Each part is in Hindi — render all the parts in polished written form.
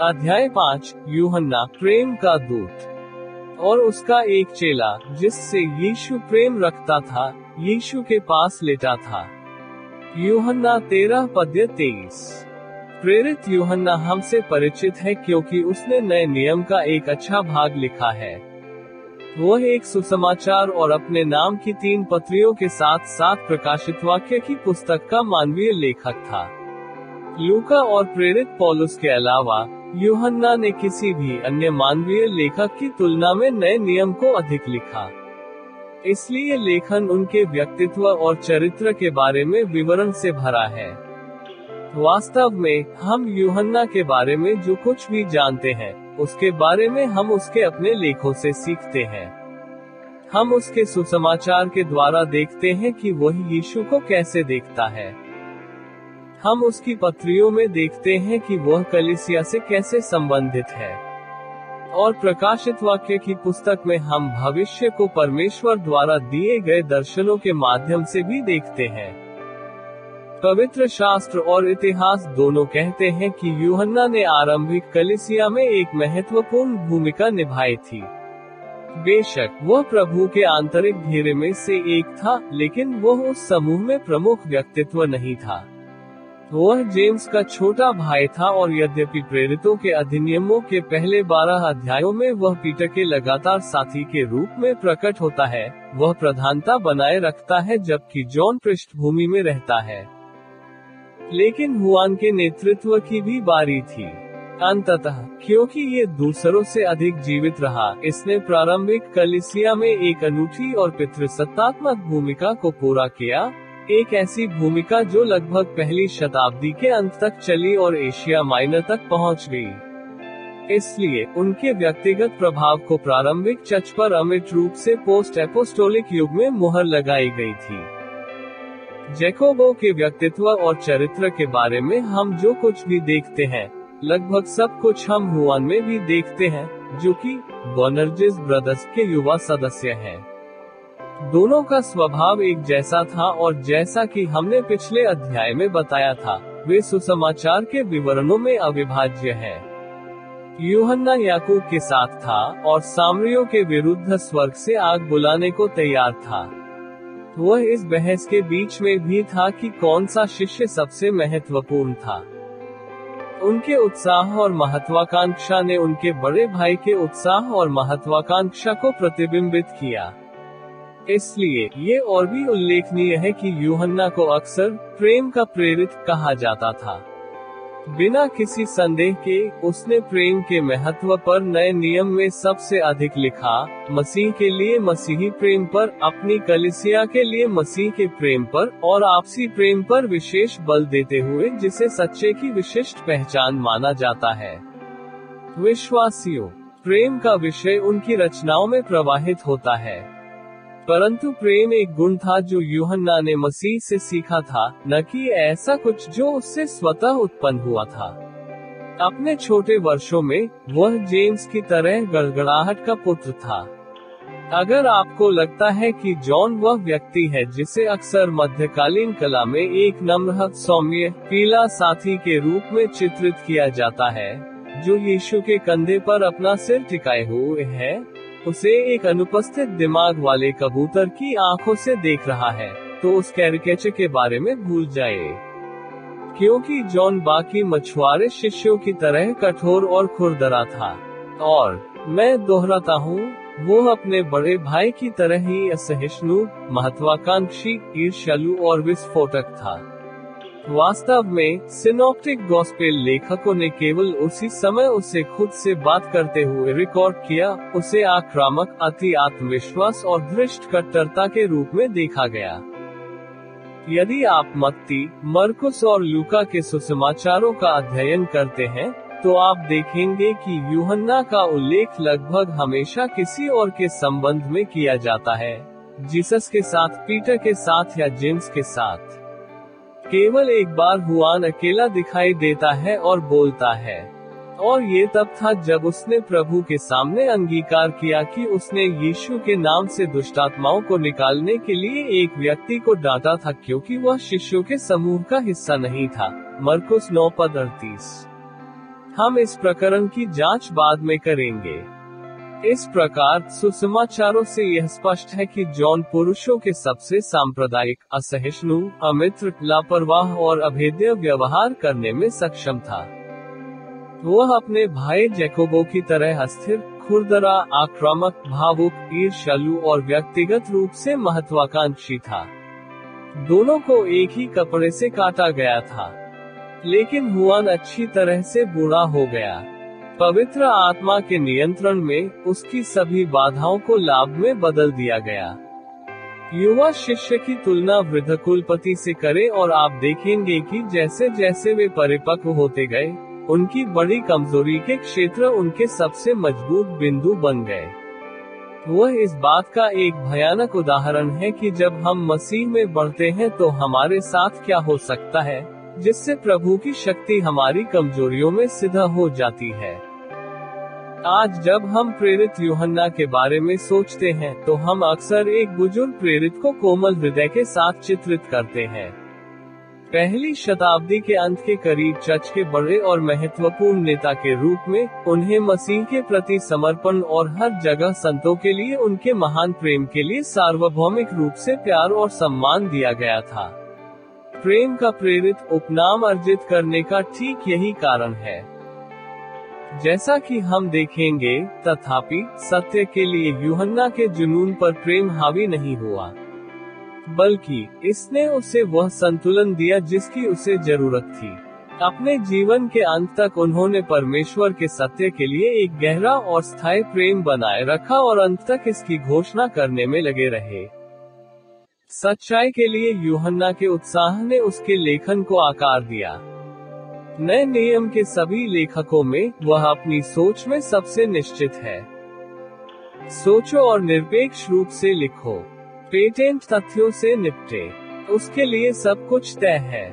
अध्याय 5, यूहन्ना प्रेम का दूत। और उसका एक चेला जिससे यीशु प्रेम रखता था, यीशु के पास लेटा था। यूहन्ना 13:23। प्रेरित यूहन्ना हमसे परिचित है क्योंकि उसने नए नियम का एक अच्छा भाग लिखा है। वह एक सुसमाचार और अपने नाम की 3 पत्रियों के साथ साथ प्रकाशित वाक्य की पुस्तक का मानवीय लेखक था। लूका और प्रेरित पौलुस के अलावा यूहन्ना ने किसी भी अन्य मानवीय लेखक की तुलना में नए नियम को अधिक लिखा। इसलिए लेखन उनके व्यक्तित्व और चरित्र के बारे में विवरण से भरा है। वास्तव में हम यूहन्ना के बारे में जो कुछ भी जानते हैं, उसके बारे में हम उसके अपने लेखों से सीखते हैं। हम उसके सुसमाचार के द्वारा देखते हैं कि वह यीशु को कैसे देखता है। हम उसकी पत्रियों में देखते हैं कि वह कलीसिया से कैसे संबंधित है। और प्रकाशित वाक्य की पुस्तक में हम भविष्य को परमेश्वर द्वारा दिए गए दर्शनों के माध्यम से भी देखते हैं। पवित्र शास्त्र और इतिहास दोनों कहते हैं कि यूहन्ना ने आरंभिक कलीसिया में एक महत्वपूर्ण भूमिका निभाई थी। बेशक वह प्रभु के आंतरिक घेरे में से एक था, लेकिन वह उस समूह में प्रमुख व्यक्तित्व नहीं था। वह जेम्स का छोटा भाई था और यद्यपि प्रेरितों के अधिनियमों के पहले 12 अध्यायों में वह पीटर के लगातार साथी के रूप में प्रकट होता है, वह प्रधानता बनाए रखता है जबकि जॉन पृष्ठभूमि में रहता है। लेकिन हुआन के नेतृत्व की भी बारी थी। अंततः क्योंकि ये दूसरों से अधिक जीवित रहा, इसने प्रारंभिक कलीसिया में एक अनूठी और पितृसत्तात्मक भूमिका को पूरा किया, एक ऐसी भूमिका जो लगभग पहली शताब्दी के अंत तक चली और एशिया माइनर तक पहुंच गई। इसलिए उनके व्यक्तिगत प्रभाव को प्रारंभिक चर्च पर अमिट रूप से पोस्ट एपोस्टोलिक युग में मुहर लगाई गई थी। जैकोबो के व्यक्तित्व और चरित्र के बारे में हम जो कुछ भी देखते हैं, लगभग सब कुछ हम हुआन में भी देखते हैं, जो कि बोनर्जिस ब्रदर्स के युवा सदस्य हैं। दोनों का स्वभाव एक जैसा था और जैसा कि हमने पिछले अध्याय में बताया था, वे सुसमाचार के विवरणों में अविभाज्य हैं। यूहन्ना याकूब के साथ था और सामरियों के विरुद्ध स्वर्ग से आग बुलाने को तैयार था। वह इस बहस के बीच में भी था कि कौन सा शिष्य सबसे महत्वपूर्ण था। उनके उत्साह और महत्वाकांक्षा ने उनके बड़े भाई के उत्साह और महत्वाकांक्षा को प्रतिबिंबित किया। इसलिए ये और भी उल्लेखनीय है कि यूहन्ना को अक्सर प्रेम का प्रेरित कहा जाता था। बिना किसी संदेह के उसने प्रेम के महत्व पर नए नियम में सबसे अधिक लिखा, मसीह के लिए मसीही प्रेम पर, अपनी कलीसिया के लिए मसीह के प्रेम पर और आपसी प्रेम पर विशेष बल देते हुए जिसे सच्चे की विशिष्ट पहचान माना जाता है। विश्वासियों, प्रेम का विषय उनकी रचनाओं में प्रवाहित होता है। परंतु प्रेम एक गुण था जो यूहन्ना ने मसीह से सीखा था, न कि ऐसा कुछ जो उससे स्वतः उत्पन्न हुआ था। अपने छोटे वर्षों में वह जेम्स की तरह गड़गड़ाहट का पुत्र था। अगर आपको लगता है कि जॉन वह व्यक्ति है जिसे अक्सर मध्यकालीन कला में एक नम्र, सौम्य, पीला साथी के रूप में चित्रित किया जाता है, जो यीशु के कंधे पर अपना सिर टिकाए हुए है, उसे एक अनुपस्थित दिमाग वाले कबूतर की आंखों से देख रहा है, तो उस कैरिकेचर के बारे में भूल जाए। क्योंकि जॉन बाकी मछुआरे शिष्यों की तरह कठोर और खुरदरा था, और मैं दोहराता हूँ, वो अपने बड़े भाई की तरह ही असहिष्णु, महत्वाकांक्षी, ईर्ष्यालु और विस्फोटक था। वास्तव में सिनॉप्टिक गॉस्पेल लेखकों ने केवल उसी समय उसे खुद से बात करते हुए रिकॉर्ड किया, उसे आक्रामक, अति आत्मविश्वास और धृष्ट कट्टरता के रूप में देखा गया। यदि आप मत्ती, मरकुस और लूका के सुसमाचारों का अध्ययन करते हैं, तो आप देखेंगे कि यूहन्ना का उल्लेख लगभग हमेशा किसी और के संबंध में किया जाता है, जीसस के साथ, पीटर के साथ या जेम्स के साथ। केवल एक बार हुआन अकेला दिखाई देता है और बोलता है, और ये तब था जब उसने प्रभु के सामने अंगीकार किया कि उसने यीशु के नाम से दुष्टात्माओं को निकालने के लिए एक व्यक्ति को डांटा था क्योंकि वह शिष्यों के समूह का हिस्सा नहीं था। मरकुस 9:38। हम इस प्रकरण की जांच बाद में करेंगे। इस प्रकार सुसमाचारों से यह स्पष्ट है कि जॉन पुरुषों के सबसे सांप्रदायिक, असहिष्णु, अमित्र, लापरवाह और अभेद्य व्यवहार करने में सक्षम था। वह अपने भाई जैकोबो की तरह अस्थिर, खुरदरा, आक्रामक, भावुक, ईर्ष्यालु और व्यक्तिगत रूप से महत्वाकांक्षी था। दोनों को एक ही कपड़े से काटा गया था, लेकिन हुआन अच्छी तरह से बुरा हो गया। पवित्र आत्मा के नियंत्रण में उसकी सभी बाधाओं को लाभ में बदल दिया गया। युवा शिष्य की तुलना वृद्ध कुलपति से करें और आप देखेंगे कि जैसे जैसे वे परिपक्व होते गए, उनकी बड़ी कमजोरी के क्षेत्र उनके सबसे मजबूत बिंदु बन गए। वह इस बात का एक भयानक उदाहरण है कि जब हम मसीह में बढ़ते हैं तो हमारे साथ क्या हो सकता है, जिससे प्रभु की शक्ति हमारी कमजोरियों में सिद्ध हो जाती है। आज जब हम प्रेरित यूहन्ना के बारे में सोचते हैं तो हम अक्सर एक बुजुर्ग प्रेरित को कोमल हृदय के साथ चित्रित करते हैं। पहली शताब्दी के अंत के करीब चर्च के बड़े और महत्वपूर्ण नेता के रूप में उन्हें मसीह के प्रति समर्पण और हर जगह संतों के लिए उनके महान प्रेम के लिए सार्वभौमिक रूप से प्यार और सम्मान दिया गया था। प्रेम का प्रेरित उपनाम अर्जित करने का ठीक यही कारण है। जैसा कि हम देखेंगे, तथापि सत्य के लिए यूहन्ना के जुनून पर प्रेम हावी नहीं हुआ, बल्कि इसने उसे वह संतुलन दिया जिसकी उसे जरूरत थी। अपने जीवन के अंत तक उन्होंने परमेश्वर के सत्य के लिए एक गहरा और स्थायी प्रेम बनाए रखा और अंत तक इसकी घोषणा करने में लगे रहे। सच्चाई के लिए यूहन्ना के उत्साह ने उसके लेखन को आकार दिया। नए नियम के सभी लेखकों में वह अपनी सोच में सबसे निश्चित है। सोचो और निरपेक्ष रूप से लिखो, पेटेंट तथ्यों से निपटे, उसके लिए सब कुछ तय है।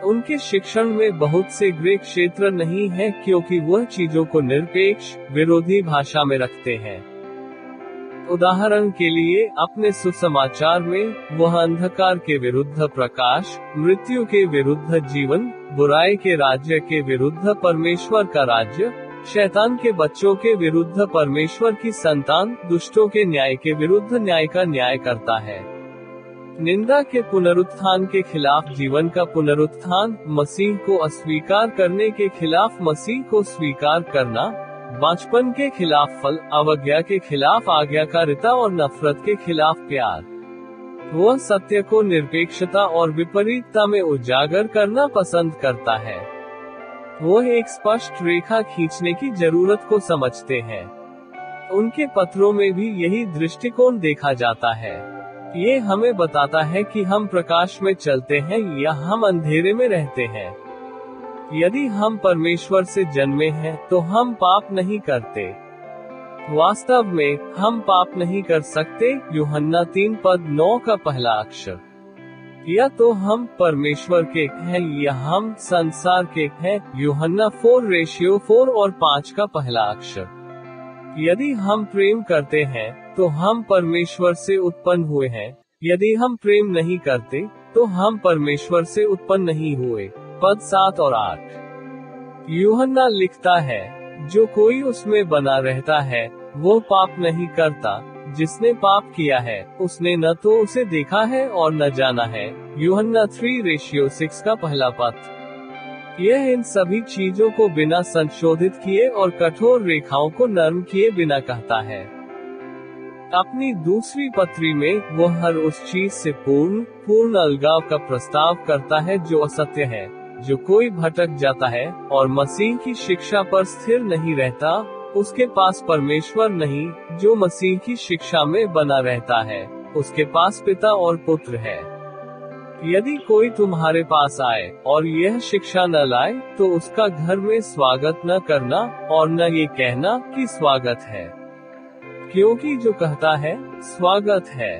उनके शिक्षण में बहुत से ग्रीक क्षेत्र नहीं है क्योंकि वह चीजों को निरपेक्ष, विरोधी भाषा में रखते हैं। उदाहरण के लिए अपने सुसमाचार में वह अंधकार के विरुद्ध प्रकाश, मृत्यु के विरुद्ध जीवन, बुराई के राज्य के विरुद्ध परमेश्वर का राज्य, शैतान के बच्चों के विरुद्ध परमेश्वर की संतान, दुष्टों के न्याय के विरुद्ध न्याय का न्याय करता है। निंदा के पुनरुत्थान के खिलाफ जीवन का पुनरुत्थान, मसीह को अस्वीकार करने के खिलाफ मसीह को स्वीकार करना, बांझपन के खिलाफ फल, अवज्ञा के खिलाफ आज्ञाकारिता और नफरत के खिलाफ प्यार। वह सत्य को निरपेक्षता और विपरीतता में उजागर करना पसंद करता है। वह एक स्पष्ट रेखा खींचने की जरूरत को समझते हैं। उनके पत्रों में भी यही दृष्टिकोण देखा जाता है। ये हमें बताता है कि हम प्रकाश में चलते हैं या हम अंधेरे में रहते हैं। यदि हम परमेश्वर से जन्मे हैं तो हम पाप नहीं करते। वास्तव में हम पाप नहीं कर सकते। यूहन्ना 3:9 का पहला अक्षर। या तो हम परमेश्वर के हैं या हम संसार के हैं। यूहन्ना 4:4 और 5 का पहला अक्षर। यदि हम प्रेम करते हैं तो हम परमेश्वर से उत्पन्न हुए हैं। यदि हम प्रेम नहीं करते तो हम परमेश्वर से उत्पन्न नहीं हुए। पद 7 और 8। यूहन्ना लिखता है, जो कोई उसमें बना रहता है वो पाप नहीं करता। जिसने पाप किया है उसने न तो उसे देखा है और न जाना है। यूहन्ना 3:6 का पहला पद। यह इन सभी चीजों को बिना संशोधित किए और कठोर रेखाओं को नरम किए बिना कहता है। अपनी दूसरी पत्री में वह हर उस चीज से पूर्ण अलगाव का प्रस्ताव करता है जो असत्य है, जो कोई भटक जाता है और मसीह की शिक्षा पर स्थिर नहीं रहता। उसके पास परमेश्वर नहीं, जो मसीह की शिक्षा में बना रहता है, उसके पास पिता और पुत्र है। यदि कोई तुम्हारे पास आए और यह शिक्षा न लाए तो उसका घर में स्वागत न करना और न ये कहना कि स्वागत है, क्योंकि जो कहता है स्वागत है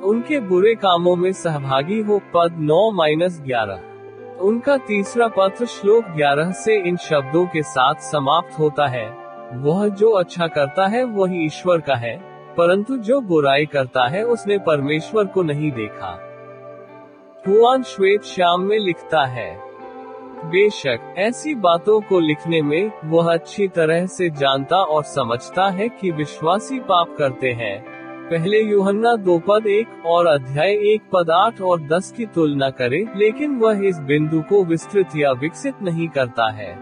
उनके बुरे कामों में सहभागी हो। पद 9-11। उनका तीसरा पत्र श्लोक 11 से इन शब्दों के साथ समाप्त होता है, वह जो अच्छा करता है वही ईश्वर का है, परंतु जो बुराई करता है उसने परमेश्वर को नहीं देखा। हुआन श्वेत श्याम में लिखता है, बेशक ऐसी बातों को लिखने में वह अच्छी तरह से जानता और समझता है कि विश्वासी पाप करते हैं। पहले यूहन्ना 2:1 और अध्याय 1:8 और 10 की तुलना करें, लेकिन वह इस बिंदु को विस्तृत या विकसित नहीं करता है।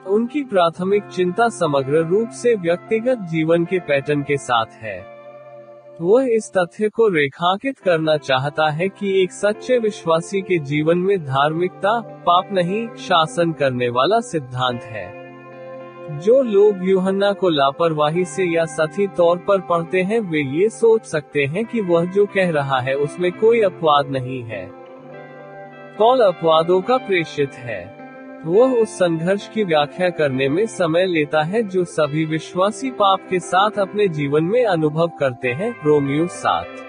उनकी प्राथमिक चिंता समग्र रूप से व्यक्तिगत जीवन के पैटर्न के साथ है। वह इस तथ्य को रेखांकित करना चाहता है कि एक सच्चे विश्वासी के जीवन में धार्मिकता पाप नहीं, शासन करने वाला सिद्धांत है। जो लोग यूहन्ना को लापरवाही से या सही तौर पर पढ़ते हैं, वे ये सोच सकते हैं कि वह जो कह रहा है उसमें कोई अपवाद नहीं है। पौल अपवादों का प्रेषित है। वह उस संघर्ष की व्याख्या करने में समय लेता है जो सभी विश्वासी पाप के साथ अपने जीवन में अनुभव करते हैं, रोमियो 7।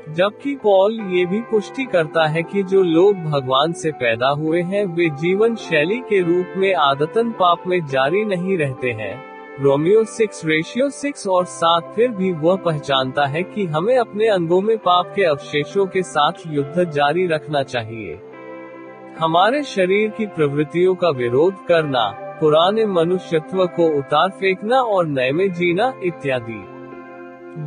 जबकि पौल ये भी पुष्टि करता है कि जो लोग भगवान से पैदा हुए हैं वे जीवन शैली के रूप में आदतन पाप में जारी नहीं रहते हैं, रोमियो 6:6 और 7। फिर भी वह पहचानता है कि हमें अपने अंगों में पाप के अवशेषों के साथ युद्ध जारी रखना चाहिए। हमारे शरीर की प्रवृत्तियों का विरोध करना, पुराने मनुष्यत्व को उतार फेंकना और नए में जीना इत्यादि।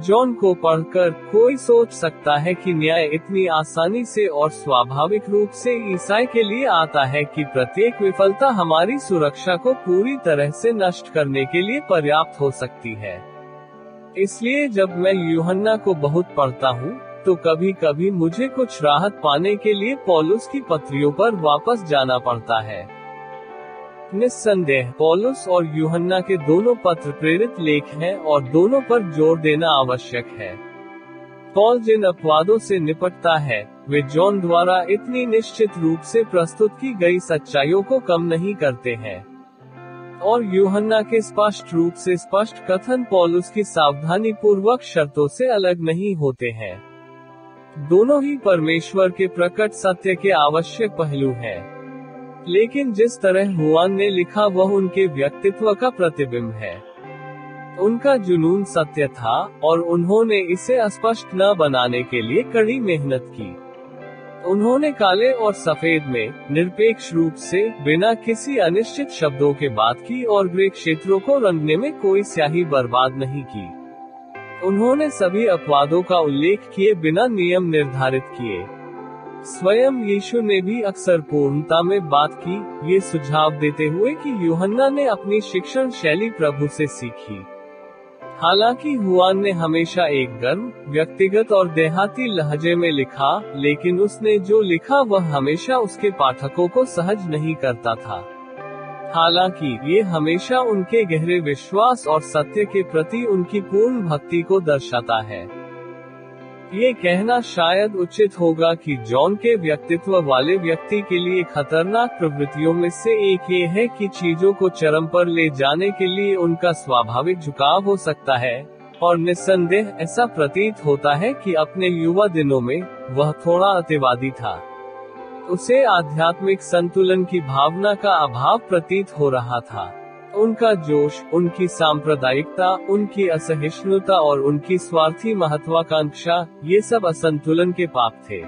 जॉन को पढ़कर कोई सोच सकता है कि न्याय इतनी आसानी से और स्वाभाविक रूप से ईसाई के लिए आता है कि प्रत्येक विफलता हमारी सुरक्षा को पूरी तरह से नष्ट करने के लिए पर्याप्त हो सकती है। इसलिए जब मैं यूहन्ना को बहुत पढ़ता हूँ, तो कभी कभी मुझे कुछ राहत पाने के लिए पौलुस की पत्रियों पर वापस जाना पड़ता है। निस्संदेह पौलुस और यूहन्ना के दोनों पत्र प्रेरित लेख हैं और दोनों पर जोर देना आवश्यक है। पौल जिन अपवादों से निपटता है, वे जॉन द्वारा इतनी निश्चित रूप से प्रस्तुत की गई सच्चाइयों को कम नहीं करते हैं, और यूहन्ना के स्पष्ट रूप से स्पष्ट कथन पौलुस की सावधानी पूर्वक शर्तों से अलग नहीं होते हैं। दोनों ही परमेश्वर के प्रकट सत्य के आवश्यक पहलू हैं। लेकिन जिस तरह हुआन ने लिखा वह उनके व्यक्तित्व का प्रतिबिंब है। उनका जुनून सत्य था और उन्होंने इसे अस्पष्ट न बनाने के लिए कड़ी मेहनत की। उन्होंने काले और सफेद में निरपेक्ष रूप से बिना किसी अनिश्चित शब्दों के बात की और ग्रे क्षेत्रों को रंगने में कोई स्याही बर्बाद नहीं की। उन्होंने सभी अपवादों का उल्लेख किए बिना नियम निर्धारित किए। स्वयं यीशु ने भी अक्सर पूर्णता में बात की, ये सुझाव देते हुए कि यूहन्ना ने अपनी शिक्षण शैली प्रभु से सीखी। हालांकि हुआन ने हमेशा एक गर्म, व्यक्तिगत और देहाती लहजे में लिखा, लेकिन उसने जो लिखा वह हमेशा उसके पाठकों को सहज नहीं करता था। हालांकि ये हमेशा उनके गहरे विश्वास और सत्य के प्रति उनकी पूर्ण भक्ति को दर्शाता है। ये कहना शायद उचित होगा कि जॉन के व्यक्तित्व वाले व्यक्ति के लिए खतरनाक प्रवृत्तियों में से एक ये है कि चीजों को चरम पर ले जाने के लिए उनका स्वाभाविक झुकाव हो सकता है, और निस्संदेह ऐसा प्रतीत होता है कि अपने युवा दिनों में वह थोड़ा अतिवादी था। उसे आध्यात्मिक संतुलन की भावना का अभाव प्रतीत हो रहा था। उनका जोश, उनकी सांप्रदायिकता, उनकी असहिष्णुता और उनकी स्वार्थी महत्वाकांक्षा, ये सब असंतुलन के पाप थे।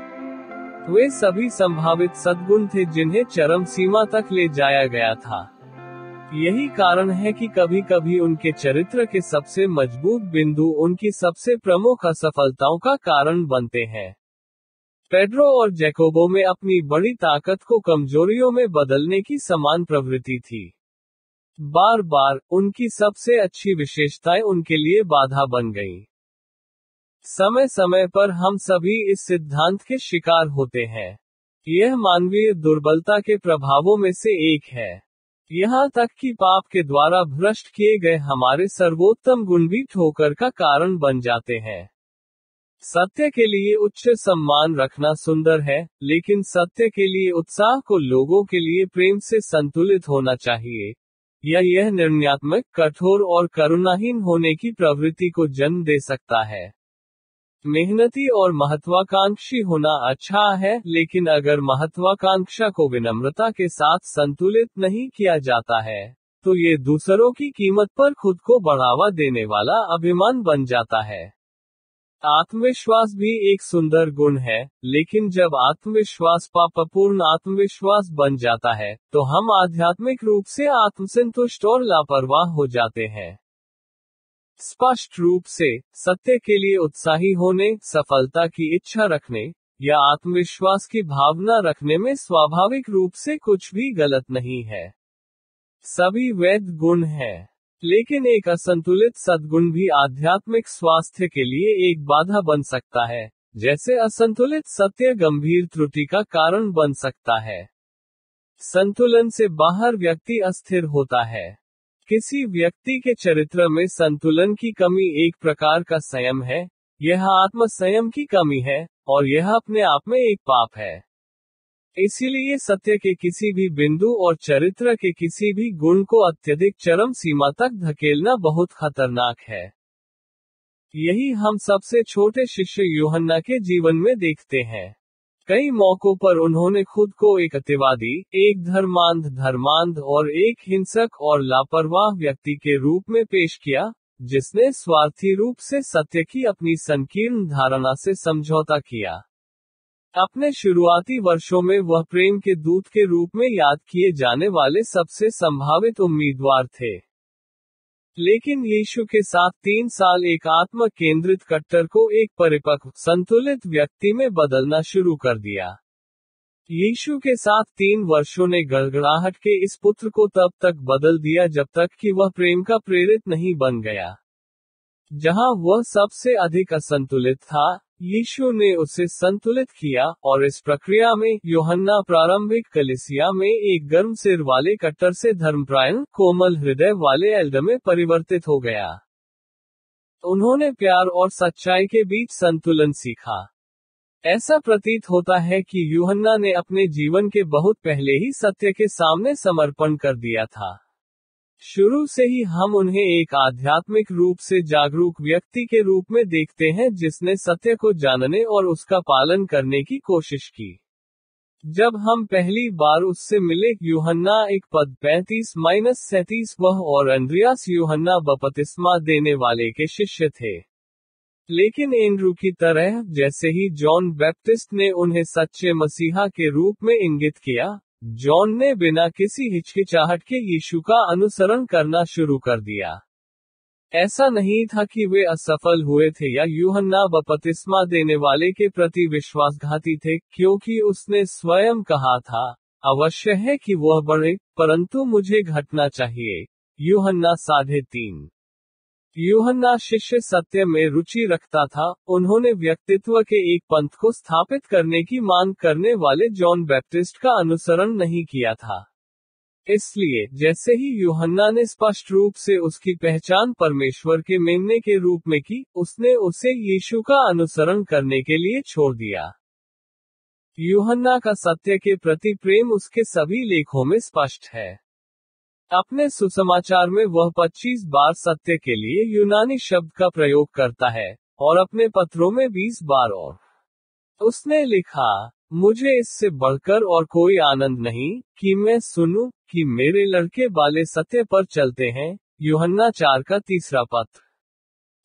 वे सभी संभावित सद्गुण थे जिन्हें चरम सीमा तक ले जाया गया था। यही कारण है कि कभी कभी उनके चरित्र के सबसे मजबूत बिंदु उनकी सबसे प्रमुख असफलताओं का कारण बनते हैं। पेड्रो और जैकोबो में अपनी बड़ी ताकत को कमजोरियों में बदलने की समान प्रवृत्ति थी। बार बार उनकी सबसे अच्छी विशेषताएं उनके लिए बाधा बन गईं। समय समय पर हम सभी इस सिद्धांत के शिकार होते हैं। यह मानवीय दुर्बलता के प्रभावों में से एक है। यहाँ तक कि पाप के द्वारा भ्रष्ट किए गए हमारे सर्वोत्तम गुण भी ठोकर का कारण बन जाते हैं। सत्य के लिए उच्च सम्मान रखना सुंदर है, लेकिन सत्य के लिए उत्साह को लोगों के लिए प्रेम से संतुलित होना चाहिए, या यह निर्णयात्मक, कठोर और करुणाहीन होने की प्रवृत्ति को जन्म दे सकता है। मेहनती और महत्वाकांक्षी होना अच्छा है, लेकिन अगर महत्वाकांक्षा को विनम्रता के साथ संतुलित नहीं किया जाता है, तो ये दूसरों की कीमत पर खुद को बढ़ावा देने वाला अभिमान बन जाता है। आत्मविश्वास भी एक सुंदर गुण है, लेकिन जब आत्मविश्वास पापपूर्ण आत्मविश्वास बन जाता है, तो हम आध्यात्मिक रूप से आत्मसंतुष्ट और लापरवाह हो जाते हैं। स्पष्ट रूप से, सत्य के लिए उत्साही होने, सफलता की इच्छा रखने, या आत्मविश्वास की भावना रखने में स्वाभाविक रूप से कुछ भी गलत नहीं है। सभी वैध गुण हैं। लेकिन एक असंतुलित सद्गुण भी आध्यात्मिक स्वास्थ्य के लिए एक बाधा बन सकता है, जैसे असंतुलित सत्य गंभीर त्रुटि का कारण बन सकता है। संतुलन से बाहर व्यक्ति अस्थिर होता है। किसी व्यक्ति के चरित्र में संतुलन की कमी एक प्रकार का संयम है, यह आत्म संयम की कमी है, और यह अपने आप में एक पाप है। इसीलिए सत्य के किसी भी बिंदु और चरित्र के किसी भी गुण को अत्यधिक चरम सीमा तक धकेलना बहुत खतरनाक है। यही हम सबसे छोटे शिष्य यूहन्ना के जीवन में देखते हैं। कई मौकों पर उन्होंने खुद को एक अतिवादी, एक धर्मांध और एक हिंसक और लापरवाह व्यक्ति के रूप में पेश किया, जिसने स्वार्थी रूप से सत्य की अपनी संकीर्ण धारणा से समझौता किया। अपने शुरुआती वर्षों में वह प्रेम के दूत के रूप में याद किए जाने वाले सबसे संभावित उम्मीदवार थे। लेकिन यीशु के साथ 3 साल एक आत्म केंद्रित कट्टर को एक परिपक्व, संतुलित व्यक्ति में बदलना शुरू कर दिया। यीशु के साथ 3 वर्षों ने गड़गड़ाहट के इस पुत्र को तब तक बदल दिया जब तक कि वह प्रेम का प्रेरित नहीं बन गया। जहां वह सबसे अधिक असंतुलित था, यीशु ने उसे संतुलित किया, और इस प्रक्रिया में यूहन्ना प्रारंभिक कलीसिया में एक गर्म सिर वाले कट्टर से धर्मपरायण, कोमल हृदय वाले एल्डर में परिवर्तित हो गया। उन्होंने प्यार और सच्चाई के बीच संतुलन सीखा। ऐसा प्रतीत होता है कि यूहन्ना ने अपने जीवन के बहुत पहले ही सत्य के सामने समर्पण कर दिया था। शुरू से ही हम उन्हें एक आध्यात्मिक रूप से जागरूक व्यक्ति के रूप में देखते हैं जिसने सत्य को जानने और उसका पालन करने की कोशिश की। जब हम पहली बार उससे मिले, यूहन्ना 1:35-37 वह और अंद्रियास यूहन्ना बपतिस्मा देने वाले के शिष्य थे। लेकिन एंड्रू की तरह, जैसे ही जॉन बैप्टिस्ट ने उन्हें सच्चे मसीहा के रूप में इंगित किया, जॉन ने बिना किसी हिचकिचाहट के यीशु का अनुसरण करना शुरू कर दिया। ऐसा नहीं था कि वे असफल हुए थे या यूहन्ना बपतिस्मा देने वाले के प्रति विश्वासघाती थे, क्योंकि उसने स्वयं कहा था, अवश्य है कि वह बढ़े, परंतु मुझे घटना चाहिए। यूहन्ना 3:30। यूहन्ना शिष्य सत्य में रुचि रखता था। उन्होंने व्यक्तित्व के एक पंथ को स्थापित करने की मांग करने वाले जॉन बैप्टिस्ट का अनुसरण नहीं किया था। इसलिए, जैसे ही यूहन्ना ने स्पष्ट रूप से उसकी पहचान परमेश्वर के मेमने के रूप में की, उसने उसे यीशु का अनुसरण करने के लिए छोड़ दिया। यूहन्ना का सत्य के प्रति प्रेम उसके सभी लेखों में स्पष्ट है। अपने सुसमाचार में वह 25 बार सत्य के लिए यूनानी शब्द का प्रयोग करता है, और अपने पत्रों में 20 बार और। उसने लिखा, मुझे इससे बढ़कर और कोई आनंद नहीं, कि मैं सुनूं, कि मेरे लड़के बाले सत्य पर चलते हैं। यूहन्ना 4 का 3 पत्र।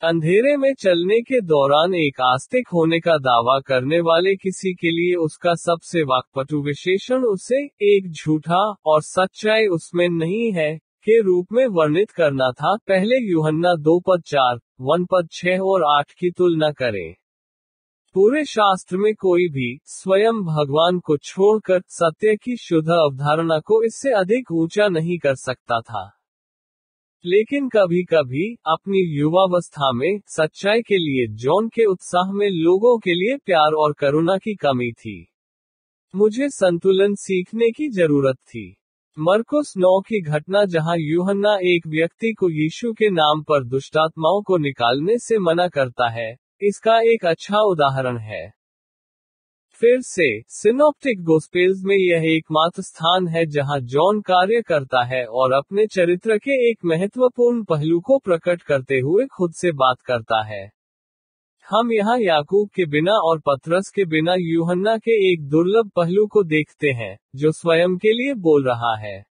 अंधेरे में चलने के दौरान एक आस्तिक होने का दावा करने वाले किसी के लिए उसका सबसे वाक्पटु विशेषण उसे एक झूठा और सच्चाई उसमें नहीं है के रूप में वर्णित करना था। पहले यूहन्ना 2:4, 1:6 और 8 की तुलना करें। पूरे शास्त्र में कोई भी, स्वयं भगवान को छोड़कर, सत्य की शुद्ध अवधारणा को इससे अधिक ऊंचा नहीं कर सकता था। लेकिन कभी कभी, अपनी युवावस्था में, सच्चाई के लिए जॉन के उत्साह में लोगों के लिए प्यार और करुणा की कमी थी। मुझे संतुलन सीखने की जरूरत थी। मरकुस 9 की घटना जहां यूहन्ना एक व्यक्ति को यीशु के नाम पर दुष्टात्माओं को निकालने से मना करता है, इसका एक अच्छा उदाहरण है। फिर से, सिनॉप्टिक गोस्पेल्स में यह एकमात्र स्थान है जहां जॉन कार्य करता है और अपने चरित्र के एक महत्वपूर्ण पहलू को प्रकट करते हुए खुद से बात करता है। हम यहाँ याकूब के बिना और पतरस के बिना यूहन्ना के एक दुर्लभ पहलू को देखते हैं, जो स्वयं के लिए बोल रहा है।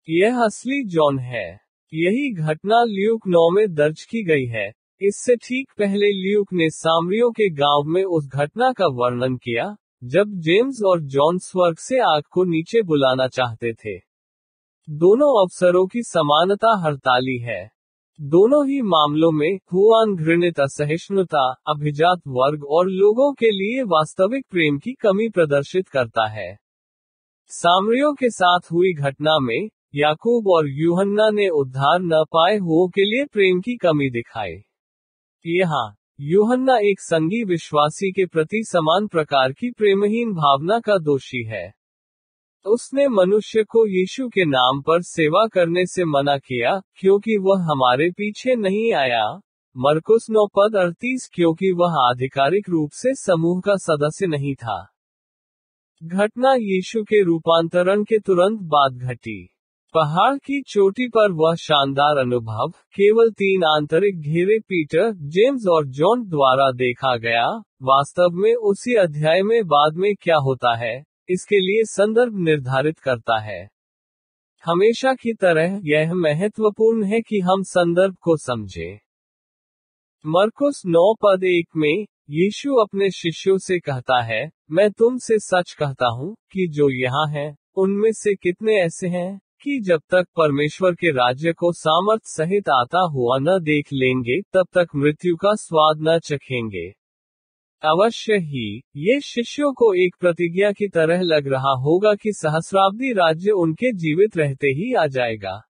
यह असली जॉन है। यही घटना ल्यूक 9 में दर्ज की गई है। इससे ठीक पहले ल्यूक ने सामरियों के गांव में उस घटना का वर्णन किया, जब जेम्स और जॉन स्वर्ग से आग को नीचे बुलाना चाहते थे। दोनों अवसरों की समानता हड़ताली है। दोनों ही मामलों में हुआन घृणित असहिष्णुता, अभिजात वर्ग और लोगों के लिए वास्तविक प्रेम की कमी प्रदर्शित करता है। सामरियों के साथ हुई घटना में याकूब और यूहन्ना ने उद्धार न पाए हुओं के लिए प्रेम की कमी दिखाई। यहाँ यूहन्ना एक संगी विश्वासी के प्रति समान प्रकार की प्रेमहीन भावना का दोषी है। उसने मनुष्य को यीशु के नाम पर सेवा करने से मना किया, क्योंकि वह हमारे पीछे नहीं आया। मरकुस 9:38 क्योंकि वह आधिकारिक रूप से समूह का सदस्य नहीं था। घटना यीशु के रूपांतरण के तुरंत बाद घटी। पहाड़ की चोटी पर वह शानदार अनुभव केवल 3 आंतरिक घेरे पीटर, जेम्स और जॉन द्वारा देखा गया, वास्तव में उसी अध्याय में बाद में क्या होता है, इसके लिए संदर्भ निर्धारित करता है। हमेशा की तरह यह महत्वपूर्ण है कि हम संदर्भ को समझें। मरकुस 9:1 में यीशु अपने शिष्यों से कहता है, मैं तुमसे सच कहता हूँ कि जो यहाँ हैं, उनमें से कितने ऐसे हैं कि जब तक परमेश्वर के राज्य को सामर्थ्य सहित आता हुआ न देख लेंगे, तब तक मृत्यु का स्वाद न चखेंगे। अवश्य ही, ये शिष्यों को एक प्रतिज्ञा की तरह लग रहा होगा कि सहस्राब्दी राज्य उनके जीवित रहते ही आ जाएगा।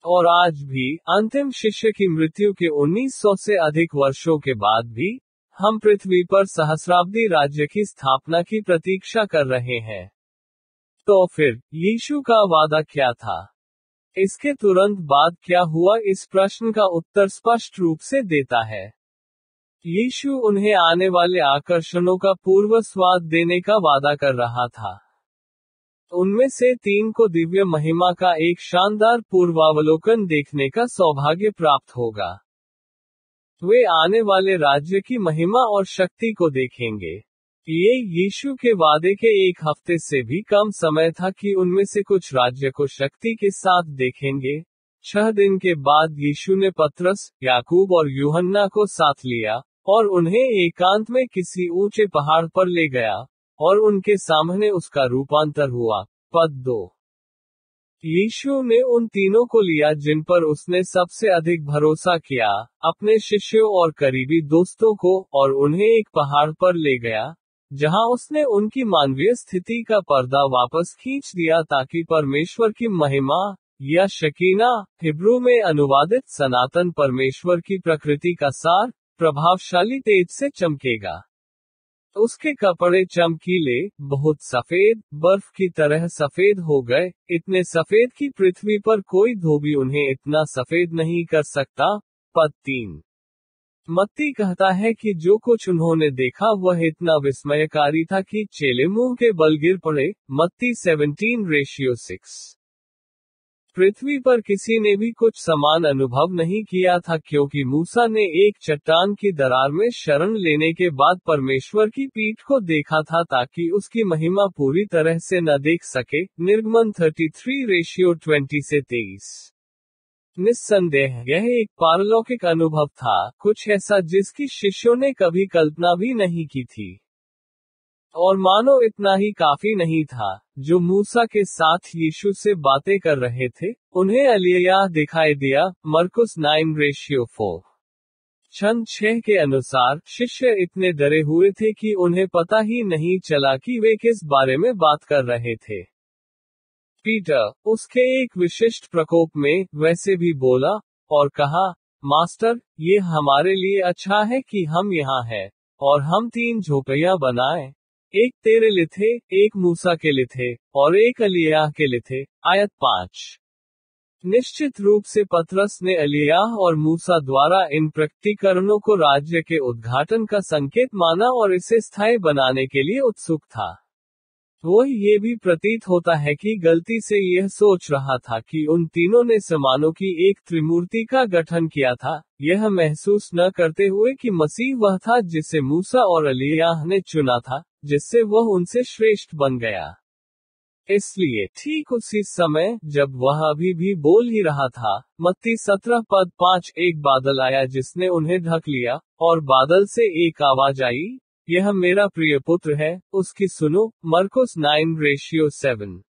और आज भी, अंतिम शिष्य की मृत्यु के 1900 से अधिक वर्षों के बाद भी, हम पृथ्वी पर सहस्राब्दी राज्य की स्थापना की प्रतीक्षा कर रहे हैं। तो फिर, यीशु का वादा क्या था? इसके तुरंत बाद क्या हुआ? इस प्रश्न का उत्तर स्पष्ट रूप से देता है। यीशु उन्हें आने वाले आकर्षणों का पूर्व स्वाद देने का वादा कर रहा था। उनमें से 3 को दिव्य महिमा का एक शानदार पूर्वावलोकन देखने का सौभाग्य प्राप्त होगा। वे आने वाले राज्य की महिमा और शक्ति को देखेंगे। ये यीशु के वादे के 1 हफ्ते से भी कम समय था कि उनमें से कुछ राज्य को शक्ति के साथ देखेंगे। 6 दिन के बाद यीशु ने पतरस, याकूब और यूहन्ना को साथ लिया, और उन्हें एकांत में किसी ऊंचे पहाड़ पर ले गया, और उनके सामने उसका रूपांतर हुआ। पद 2। यीशु ने उन तीनों को लिया जिन पर उसने सबसे अधिक भरोसा किया, अपने शिष्यों और करीबी दोस्तों को, और उन्हें एक पहाड़ पर ले गया, जहां उसने उनकी मानवीय स्थिति का पर्दा वापस खींच दिया ताकि परमेश्वर की महिमा, या शकीना, हिब्रू में अनुवादित सनातन परमेश्वर की प्रकृति का सार, प्रभावशाली तेज से चमकेगा। उसके कपड़े चमकीले, बहुत सफेद, बर्फ की तरह सफेद हो गए, इतने सफेद कि पृथ्वी पर कोई धोबी उन्हें इतना सफेद नहीं कर सकता। पद 3। मत्ती कहता है कि जो कुछ उन्होंने देखा वह इतना विस्मयकारी था कि चेले मुंह के बल गिर पड़े। मत्ती 17:6। पृथ्वी पर किसी ने भी कुछ समान अनुभव नहीं किया था, क्योंकि मूसा ने एक चट्टान की दरार में शरण लेने के बाद परमेश्वर की पीठ को देखा था ताकि उसकी महिमा पूरी तरह से न देख सके। निर्गमन 33:20-23। निस्संदेह यह एक पारलौकिक अनुभव था, कुछ ऐसा जिसकी शिष्यों ने कभी कल्पना भी नहीं की थी। और मानो इतना ही काफी नहीं था, जो मूसा के साथ यीशु से बातें कर रहे थे, उन्हें एलिय्याह दिखाई दिया। मरकुस 9:4। छंद 6 के अनुसार, शिष्य इतने डरे हुए थे कि उन्हें पता ही नहीं चला कि वे किस बारे में बात कर रहे थे। पीटर, उसके एक विशिष्ट प्रकोप में, वैसे भी बोला, और कहा, मास्टर, ये हमारे लिए अच्छा है कि हम यहाँ हैं, और हम 3 झोपड़ियां बनाएं। एक तेरे लिए थे, एक मूसा के लिए थे, और एक एलिय्याह के लिए थे। आयत 5। निश्चित रूप से पतरस ने एलिय्याह और मूसा द्वारा इन प्रकटीकरणों को राज्य के उद्घाटन का संकेत माना और इसे स्थायी बनाने के लिए उत्सुक था। वो ये भी प्रतीत होता है कि गलती से यह सोच रहा था कि उन तीनों ने समानों की एक त्रिमूर्ति का गठन किया था, यह महसूस न करते हुए कि मसीह वह था जिसे मूसा और एलिय्याह ने चुना था, जिससे वह उनसे श्रेष्ठ बन गया। इसलिए ठीक उसी समय जब वह अभी भी बोल ही रहा था, मत्ती 17:5 एक बादल आया जिसने उन्हें ढक लिया, और बादल से एक आवाज आई, यह मेरा प्रिय पुत्र है, उसकी सुनो। मरकुस 9:7।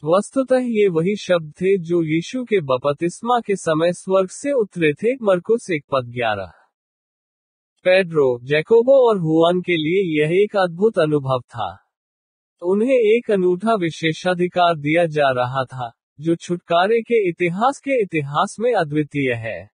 वस्तुतः ये वही शब्द थे जो यीशु के बपतिस्मा के समय स्वर्ग से उतरे थे। मरकुस 1:11। पेड्रो, जैकोबो और हुआन के लिए यह एक अद्भुत अनुभव था। उन्हें एक अनूठा विशेषाधिकार दिया जा रहा था, जो छुटकारे के इतिहास में अद्वितीय है।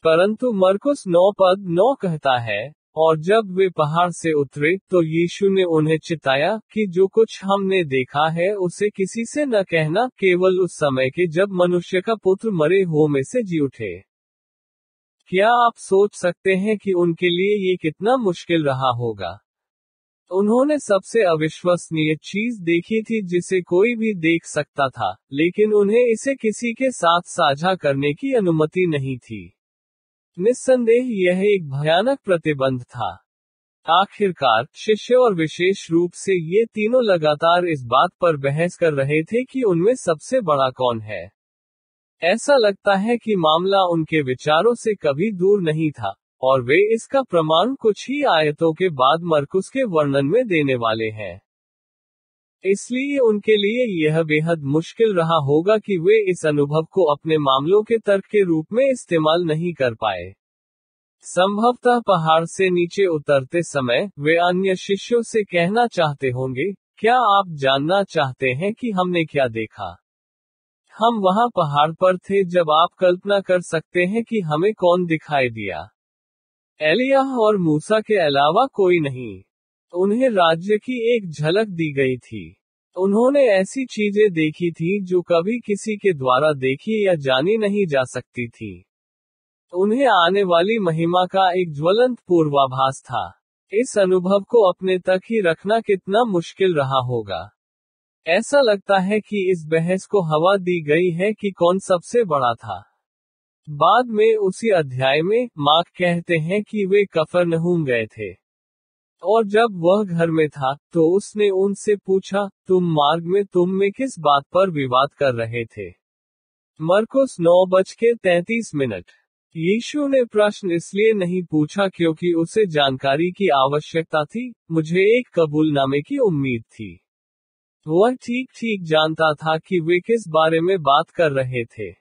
परंतु मरकुस 9:9 कहता है, और जब वे पहाड़ से उतरे तो यीशु ने उन्हें चिताया कि जो कुछ हमने देखा है उसे किसी से न कहना, केवल उस समय के जब मनुष्य का पुत्र मरे हुओं में से जी उठे। क्या आप सोच सकते हैं कि उनके लिए ये कितना मुश्किल रहा होगा? उन्होंने सबसे अविश्वसनीय चीज देखी थी जिसे कोई भी देख सकता था, लेकिन उन्हें इसे किसी के साथ साझा करने की अनुमति नहीं थी। निस्संदेह यह एक भयानक प्रतिबंध था। आखिरकार, शिष्य और विशेष रूप से ये तीनों लगातार इस बात पर बहस कर रहे थे कि उनमें सबसे बड़ा कौन है। ऐसा लगता है कि मामला उनके विचारों से कभी दूर नहीं था, और वे इसका प्रमाण कुछ ही आयतों के बाद मरकुस के वर्णन में देने वाले हैं। इसलिए उनके लिए यह बेहद मुश्किल रहा होगा कि वे इस अनुभव को अपने मामलों के तर्क के रूप में इस्तेमाल नहीं कर पाए। संभवतः पहाड़ से नीचे उतरते समय वे अन्य शिष्यों से कहना चाहते होंगे, क्या आप जानना चाहते हैं कि हमने क्या देखा? हम वहां पहाड़ पर थे जब आप कल्पना कर सकते हैं कि हमें कौन दिखाई दिया। एलियाह और मूसा के अलावा कोई नहीं। उन्हें राज्य की एक झलक दी गई थी। उन्होंने ऐसी चीजें देखी थी जो कभी किसी के द्वारा देखी या जानी नहीं जा सकती थी। उन्हें आने वाली महिमा का एक ज्वलंत पूर्वाभास था। इस अनुभव को अपने तक ही रखना कितना मुश्किल रहा होगा। ऐसा लगता है कि इस बहस को हवा दी गई है कि कौन सबसे बड़ा था। बाद में उसी अध्याय में, मार्क कहते हैं कि वे कफरनहूम गए थे। और जब वह घर में था, तो उसने उनसे पूछा, तुम मार्ग में तुम में किस बात पर विवाद कर रहे थे? मरकुस 9:33। यीशु ने प्रश्न इसलिए नहीं पूछा क्योंकि उसे जानकारी की आवश्यकता थी, मुझे एक कबूलनामे की उम्मीद थी। वह ठीक जानता था कि वे किस बारे में बात कर रहे थे।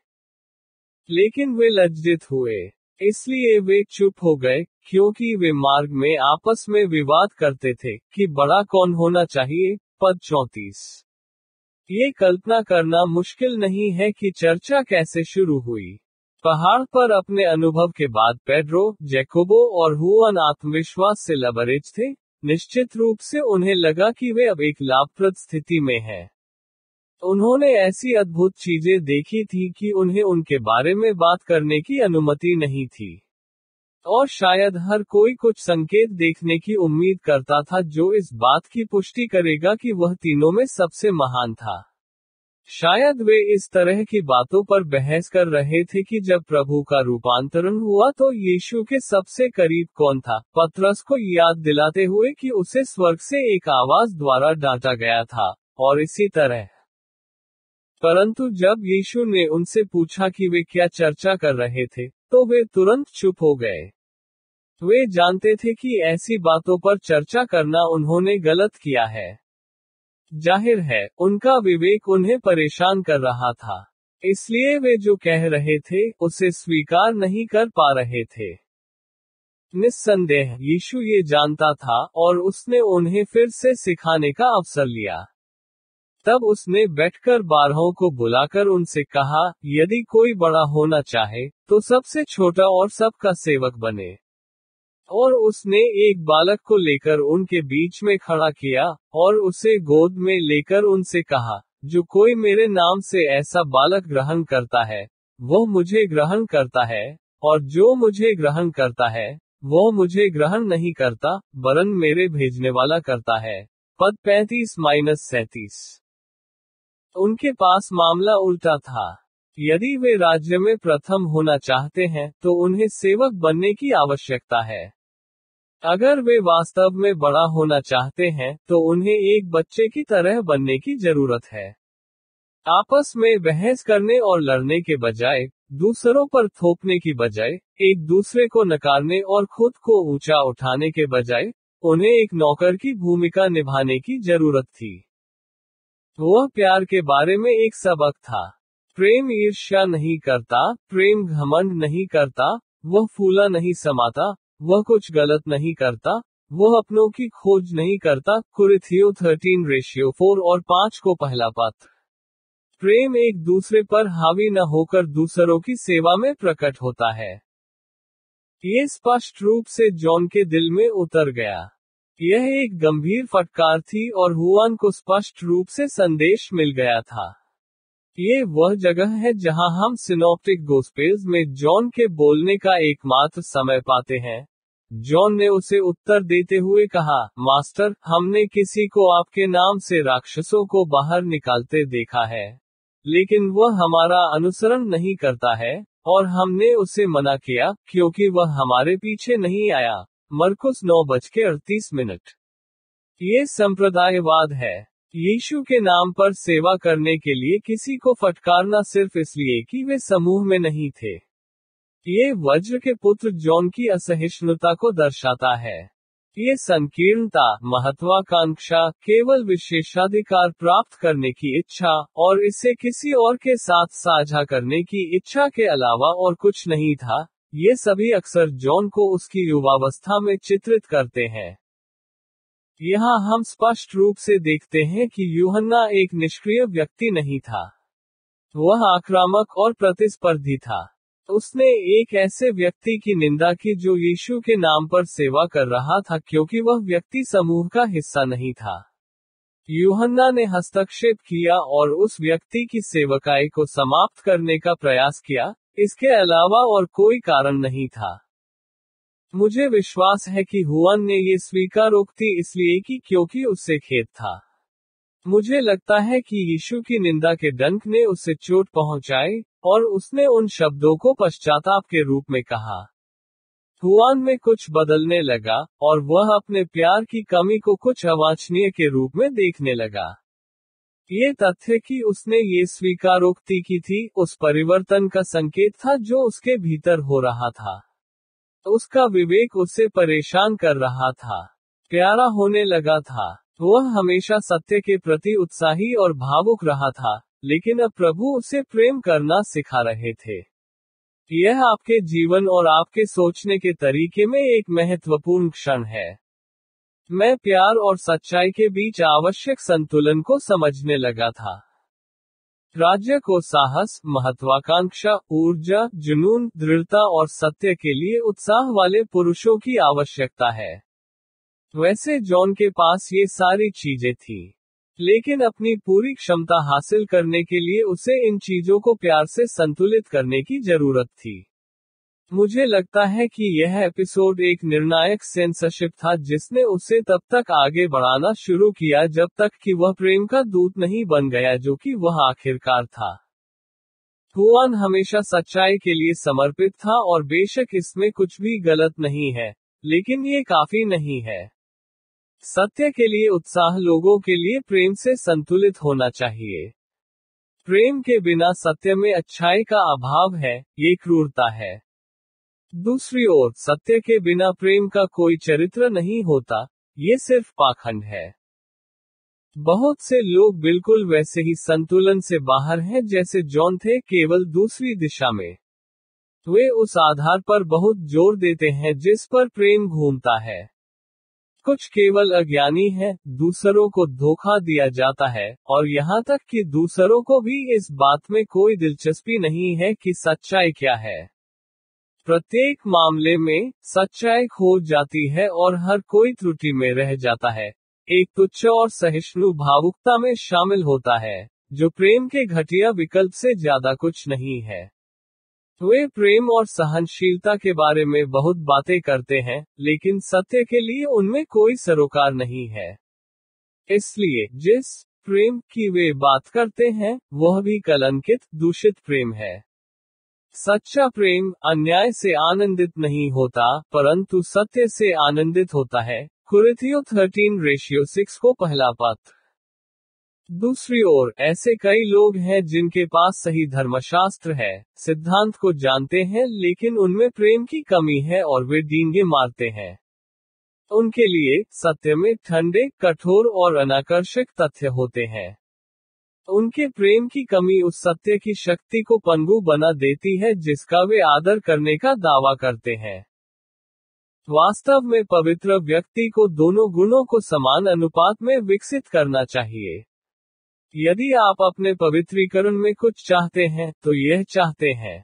लेकिन वे लज्जित हुए। इसलिए वे चुप हो गए, क्योंकि वे मार्ग में आपस में विवाद करते थे कि बड़ा कौन होना चाहिए। पद 34। ये कल्पना करना मुश्किल नहीं है कि चर्चा कैसे शुरू हुई। पहाड़ पर अपने अनुभव के बाद पेड्रो, जैकोबो और हुआन आत्मविश्वास से लबरेज थे। निश्चित रूप से उन्हें लगा कि वे अब एक लाभप्रद स्थिति में हैं। उन्होंने ऐसी अद्भुत चीजें देखी थी कि उन्हें उनके बारे में बात करने की अनुमति नहीं थी। और शायद हर कोई कुछ संकेत देखने की उम्मीद करता था जो इस बात की पुष्टि करेगा कि वह तीनों में सबसे महान था। शायद वे इस तरह की बातों पर बहस कर रहे थे कि जब प्रभु का रूपांतरण हुआ तो यीशु के सबसे करीब कौन था, पतरस को याद दिलाते हुए कि उसे स्वर्ग से एक आवाज द्वारा डांटा गया था, और इसी तरह। परंतु जब यीशु ने उनसे पूछा कि वे क्या चर्चा कर रहे थे, तो वे तुरंत चुप हो गए। वे जानते थे कि ऐसी बातों पर चर्चा करना उन्होंने गलत किया है। जाहिर है, उनका विवेक उन्हें परेशान कर रहा था। इसलिए वे जो कह रहे थे, उसे स्वीकार नहीं कर पा रहे थे। निस्संदेह यीशु ये जानता था, और उसने उन्हें फिर से सिखाने का अवसर लिया। तब उसने बैठकर 12 को बुलाकर उनसे कहा, यदि कोई बड़ा होना चाहे, तो सबसे छोटा और सबका सेवक बने। और उसने एक बालक को लेकर उनके बीच में खड़ा किया, और उसे गोद में लेकर उनसे कहा, जो कोई मेरे नाम से ऐसा बालक ग्रहण करता है, वह मुझे ग्रहण करता है, और जो मुझे ग्रहण करता है, वह मुझे ग्रहण नहीं करता, वरन मेरे भेजने वाला करता है। पद 35-37। उनके पास मामला उल्टा था। यदि वे राज्य में प्रथम होना चाहते हैं, तो उन्हें सेवक बनने की आवश्यकता है। अगर वे वास्तव में बड़ा होना चाहते हैं, तो उन्हें एक बच्चे की तरह बनने की जरूरत है। आपस में बहस करने और लड़ने के बजाय, दूसरों पर थोपने की बजाय, एक दूसरे को नकारने और खुद को ऊंचा उठाने के बजाय, उन्हें एक नौकर की भूमिका निभाने की जरूरत थी। वह प्यार के बारे में एक सबक था। प्रेम ईर्ष्या नहीं करता, प्रेम घमंड नहीं करता, वह फूला नहीं समाता, वह कुछ गलत नहीं करता, वह अपनों की खोज नहीं करता। कुरिन्थियों 13:4 और 5 को पहला पत्र। प्रेम एक दूसरे पर हावी न होकर दूसरों की सेवा में प्रकट होता है। ये स्पष्ट रूप से जॉन के दिल में उतर गया। यह एक गंभीर फटकार थी और हुआन को स्पष्ट रूप से संदेश मिल गया था। ये वह जगह है जहां हम सिनॉप्टिक गोस्पेल्स में जॉन के बोलने का एकमात्र समय पाते हैं। जॉन ने उसे उत्तर देते हुए कहा, मास्टर, हमने किसी को आपके नाम से राक्षसों को बाहर निकालते देखा है, लेकिन वह हमारा अनुसरण नहीं करता है, और हमने उसे मना किया, क्योंकि वह हमारे पीछे नहीं आया। मरकुस 9:38। ये संप्रदायवाद है। यीशु के नाम पर सेवा करने के लिए किसी को फटकारना सिर्फ इसलिए कि वे समूह में नहीं थे। ये वज्र के पुत्र जॉन की असहिष्णुता को दर्शाता है। ये संकीर्णता, महत्वाकांक्षा, केवल विशेषाधिकार प्राप्त करने की इच्छा, और इसे किसी और के साथ साझा करने की इच्छा के अलावा और कुछ नहीं था। ये सभी अक्सर जॉन को उसकी युवावस्था में चित्रित करते हैं। यहाँ हम स्पष्ट रूप से देखते हैं कि यूहन्ना एक निष्क्रिय व्यक्ति नहीं था। वह आक्रामक और प्रतिस्पर्धी था। उसने एक ऐसे व्यक्ति की निंदा की जो यीशु के नाम पर सेवा कर रहा था, क्योंकि वह व्यक्ति समूह का हिस्सा नहीं था। यूहन्ना ने हस्तक्षेप किया और उस व्यक्ति की सेवकाई को समाप्त करने का प्रयास किया, इसके अलावा और कोई कारण नहीं था। मुझे विश्वास है कि हुआन ने ये स्वीकारोक्ति इसलिए की क्योंकि उससे खेद था। मुझे लगता है कि यीशु की निंदा के डंक ने उसे चोट पहुंचाई, और उसने उन शब्दों को पश्चाताप के रूप में कहा। हुआन में कुछ बदलने लगा, और वह अपने प्यार की कमी को कुछ अवांछनीय के रूप में देखने लगा। ये तथ्य कि उसने ये स्वीकारोक्ति की थी, उस परिवर्तन का संकेत था जो उसके भीतर हो रहा था। उसका विवेक उसे परेशान कर रहा था। प्यारा होने लगा था। वह हमेशा सत्य के प्रति उत्साही और भावुक रहा था, लेकिन अब प्रभु उसे प्रेम करना सिखा रहे थे। यह आपके जीवन और आपके सोचने के तरीके में एक महत्वपूर्ण क्षण है। मैं प्यार और सच्चाई के बीच आवश्यक संतुलन को समझने लगा था। राज्य को साहस, महत्वाकांक्षा, ऊर्जा, जुनून, दृढ़ता और सत्य के लिए उत्साह वाले पुरुषों की आवश्यकता है। वैसे जॉन के पास ये सारी चीजें थी, लेकिन अपनी पूरी क्षमता हासिल करने के लिए उसे इन चीजों को प्यार से संतुलित करने की जरूरत थी। मुझे लगता है कि यह एपिसोड एक निर्णायक सेंसरशिप था जिसने उसे तब तक आगे बढ़ाना शुरू किया जब तक कि वह प्रेम का दूत नहीं बन गया जो कि वह आखिरकार था। हुआन हमेशा सच्चाई के लिए समर्पित था और बेशक इसमें कुछ भी गलत नहीं है, लेकिन ये काफी नहीं है। सत्य के लिए उत्साह लोगों के लिए प्रेम से संतुलित होना चाहिए। प्रेम के बिना सत्य में अच्छाई का अभाव है, ये क्रूरता है। दूसरी ओर, सत्य के बिना प्रेम का कोई चरित्र नहीं होता, ये सिर्फ पाखंड है। बहुत से लोग बिल्कुल वैसे ही संतुलन से बाहर हैं जैसे जॉन थे, केवल दूसरी दिशा में। वे उस आधार पर बहुत जोर देते हैं जिस पर प्रेम घूमता है। कुछ केवल अज्ञानी हैं, दूसरों को धोखा दिया जाता है, और यहाँ तक कि दूसरों को भी इस बात में कोई दिलचस्पी नहीं है कि सच्चाई क्या है। प्रत्येक मामले में, सच्चाई खो जाती है और हर कोई त्रुटि में रह जाता है। एक तुच्छ और सहिष्णु भावुकता में शामिल होता है, जो प्रेम के घटिया विकल्प से ज्यादा कुछ नहीं है। वे प्रेम और सहनशीलता के बारे में बहुत बातें करते हैं, लेकिन सत्य के लिए उनमें कोई सरोकार नहीं है। इसलिए, जिस प्रेम की वे बात करते हैं, वह भी कलंकित, दूषित प्रेम है। सच्चा प्रेम अन्याय से आनंदित नहीं होता, परंतु सत्य से आनंदित होता है। कुरिन्थियों 13:6 को पहला पत्र। दूसरी ओर, ऐसे कई लोग हैं जिनके पास सही धर्मशास्त्र है, सिद्धांत को जानते हैं, लेकिन उनमें प्रेम की कमी है और वे डींगे मारते हैं। उनके लिए सत्य में ठंडे, कठोर और अनाकर्षक तथ्य होते हैं। उनके प्रेम की कमी उस सत्य की शक्ति को पनगु बना देती है जिसका वे आदर करने का दावा करते हैं। वास्तव में पवित्र व्यक्ति को दोनों गुणों को समान अनुपात में विकसित करना चाहिए। यदि आप अपने पवित्रीकरण में कुछ चाहते हैं, तो यह चाहते हैं।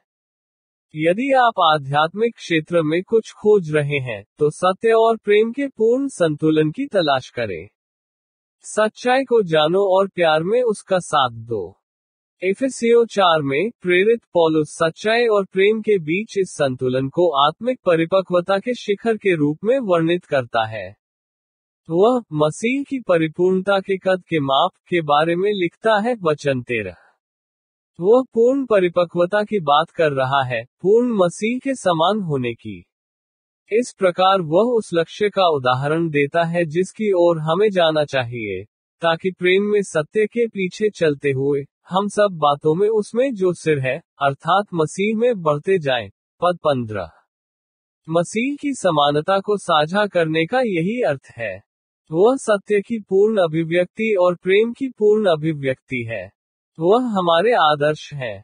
यदि आप आध्यात्मिक क्षेत्र में कुछ खोज रहे हैं, तो सत्य और प्रेम के पूर्ण संतुलन की तलाश करें। सच्चाई को जानो और प्यार में उसका साथ दो। एफेसियों 4 में प्रेरित पौलुस सच्चाई और प्रेम के बीच इस संतुलन को आत्मिक परिपक्वता के शिखर के रूप में वर्णित करता है। वह मसीह की परिपूर्णता के कद के माप के बारे में लिखता है। वचन 13। वह पूर्ण परिपक्वता की बात कर रहा है, पूर्ण मसीह के समान होने की। इस प्रकार वह उस लक्ष्य का उदाहरण देता है जिसकी ओर हमें जाना चाहिए, ताकि प्रेम में सत्य के पीछे चलते हुए हम सब बातों में उसमें जो सिर है, अर्थात मसीह में बढ़ते जाएं। पद 15। मसीह की समानता को साझा करने का यही अर्थ है। वह सत्य की पूर्ण अभिव्यक्ति और प्रेम की पूर्ण अभिव्यक्ति है। वह हमारे आदर्श है।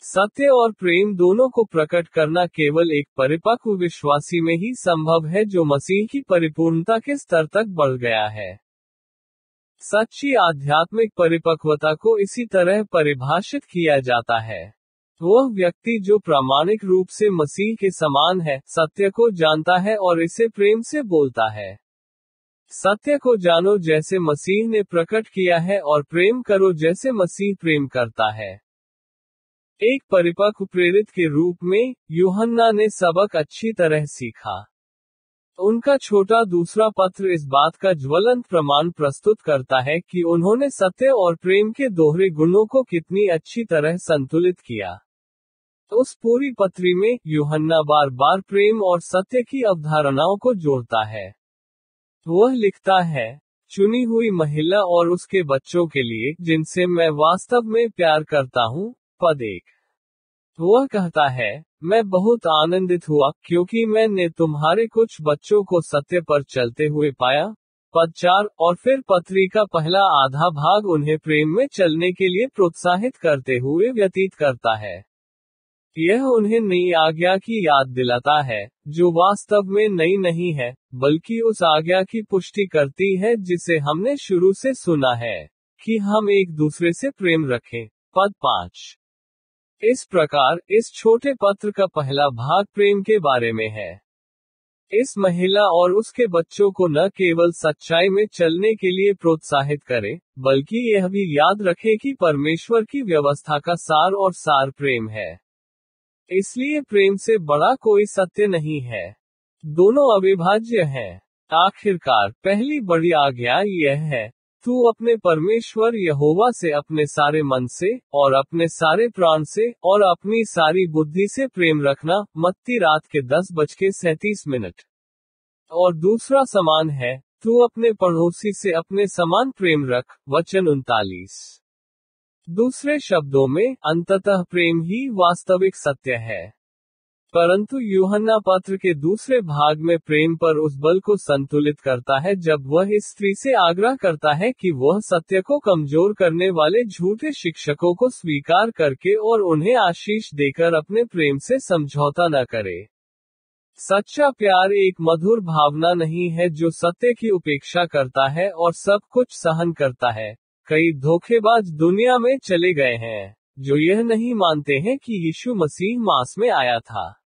सत्य और प्रेम दोनों को प्रकट करना केवल एक परिपक्व विश्वासी में ही संभव है जो मसीह की परिपूर्णता के स्तर तक बढ़ गया है। सच्ची आध्यात्मिक परिपक्वता को इसी तरह परिभाषित किया जाता है। वह व्यक्ति जो प्रामाणिक रूप से मसीह के समान है, सत्य को जानता है और इसे प्रेम से बोलता है। सत्य को जानो जैसे मसीह ने प्रकट किया है और प्रेम करो जैसे मसीह प्रेम करता है। एक परिपक्व प्रेरित के रूप में, यूहन्ना ने सबक अच्छी तरह सीखा। उनका छोटा दूसरा पत्र इस बात का ज्वलंत प्रमाण प्रस्तुत करता है कि उन्होंने सत्य और प्रेम के दोहरे गुणों को कितनी अच्छी तरह संतुलित किया। उस पूरी पत्री में, यूहन्ना बार बार प्रेम और सत्य की अवधारणाओं को जोड़ता है। वह लिखता है, चुनी हुई महिला और उसके बच्चों के लिए, जिनसे मैं वास्तव में प्यार करता हूँ। पद 1। वह कहता है, मैं बहुत आनंदित हुआ क्योंकि मैंने तुम्हारे कुछ बच्चों को सत्य पर चलते हुए पाया। पद 4। और फिर पत्री का पहला आधा भाग उन्हें प्रेम में चलने के लिए प्रोत्साहित करते हुए व्यतीत करता है। यह उन्हें नई आज्ञा की याद दिलाता है, जो वास्तव में नई नहीं है, बल्कि उस आज्ञा की पुष्टि करती है जिसे हमने शुरू से सुना है, कि हम एक दूसरे से प्रेम रखें। पद 5। इस प्रकार, इस छोटे पत्र का पहला भाग प्रेम के बारे में है। इस महिला और उसके बच्चों को न केवल सच्चाई में चलने के लिए प्रोत्साहित करें, बल्कि यह भी याद रखें कि परमेश्वर की व्यवस्था का सार और सार प्रेम है। इसलिए प्रेम से बड़ा कोई सत्य नहीं है। दोनों अविभाज्य हैं। आखिरकार, पहली बड़ी आज्ञा यह है, तू अपने परमेश्वर यहोवा से अपने सारे मन से, और अपने सारे प्राण से, और अपनी सारी बुद्धि से प्रेम रखना। मत्ती रात के 10:37। और दूसरा समान है, तू अपने पड़ोसी से अपने समान प्रेम रख। वचन 39। दूसरे शब्दों में, अंततः प्रेम ही वास्तविक सत्य है। परंतु यूहन्ना पत्र के दूसरे भाग में प्रेम पर उस बल को संतुलित करता है जब वह इस स्त्री से आग्रह करता है कि वह सत्य को कमजोर करने वाले झूठे शिक्षकों को स्वीकार करके और उन्हें आशीष देकर अपने प्रेम से समझौता न करे। सच्चा प्यार एक मधुर भावना नहीं है जो सत्य की उपेक्षा करता है और सब कुछ सहन करता है। कई धोखेबाज दुनिया में चले गए हैं, जो यह नहीं मानते हैं कि यीशु मसीह मांस में आया था।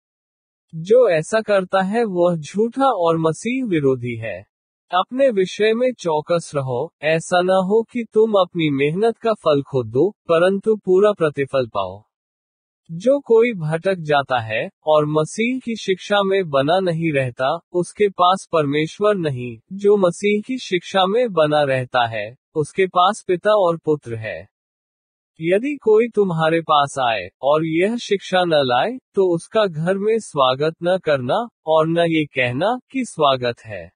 जो ऐसा करता है वह झूठा और मसीह विरोधी है। अपने विषय में चौकस रहो, ऐसा न हो कि तुम अपनी मेहनत का फल खो दो, परंतु पूरा प्रतिफल पाओ। जो कोई भटक जाता है, और मसीह की शिक्षा में बना नहीं रहता, उसके पास परमेश्वर नहीं। जो मसीह की शिक्षा में बना रहता है, उसके पास पिता और पुत्र है। यदि कोई तुम्हारे पास आए और यह शिक्षा न लाए, तो उसका घर में स्वागत न करना, और न ये कहना कि स्वागत है,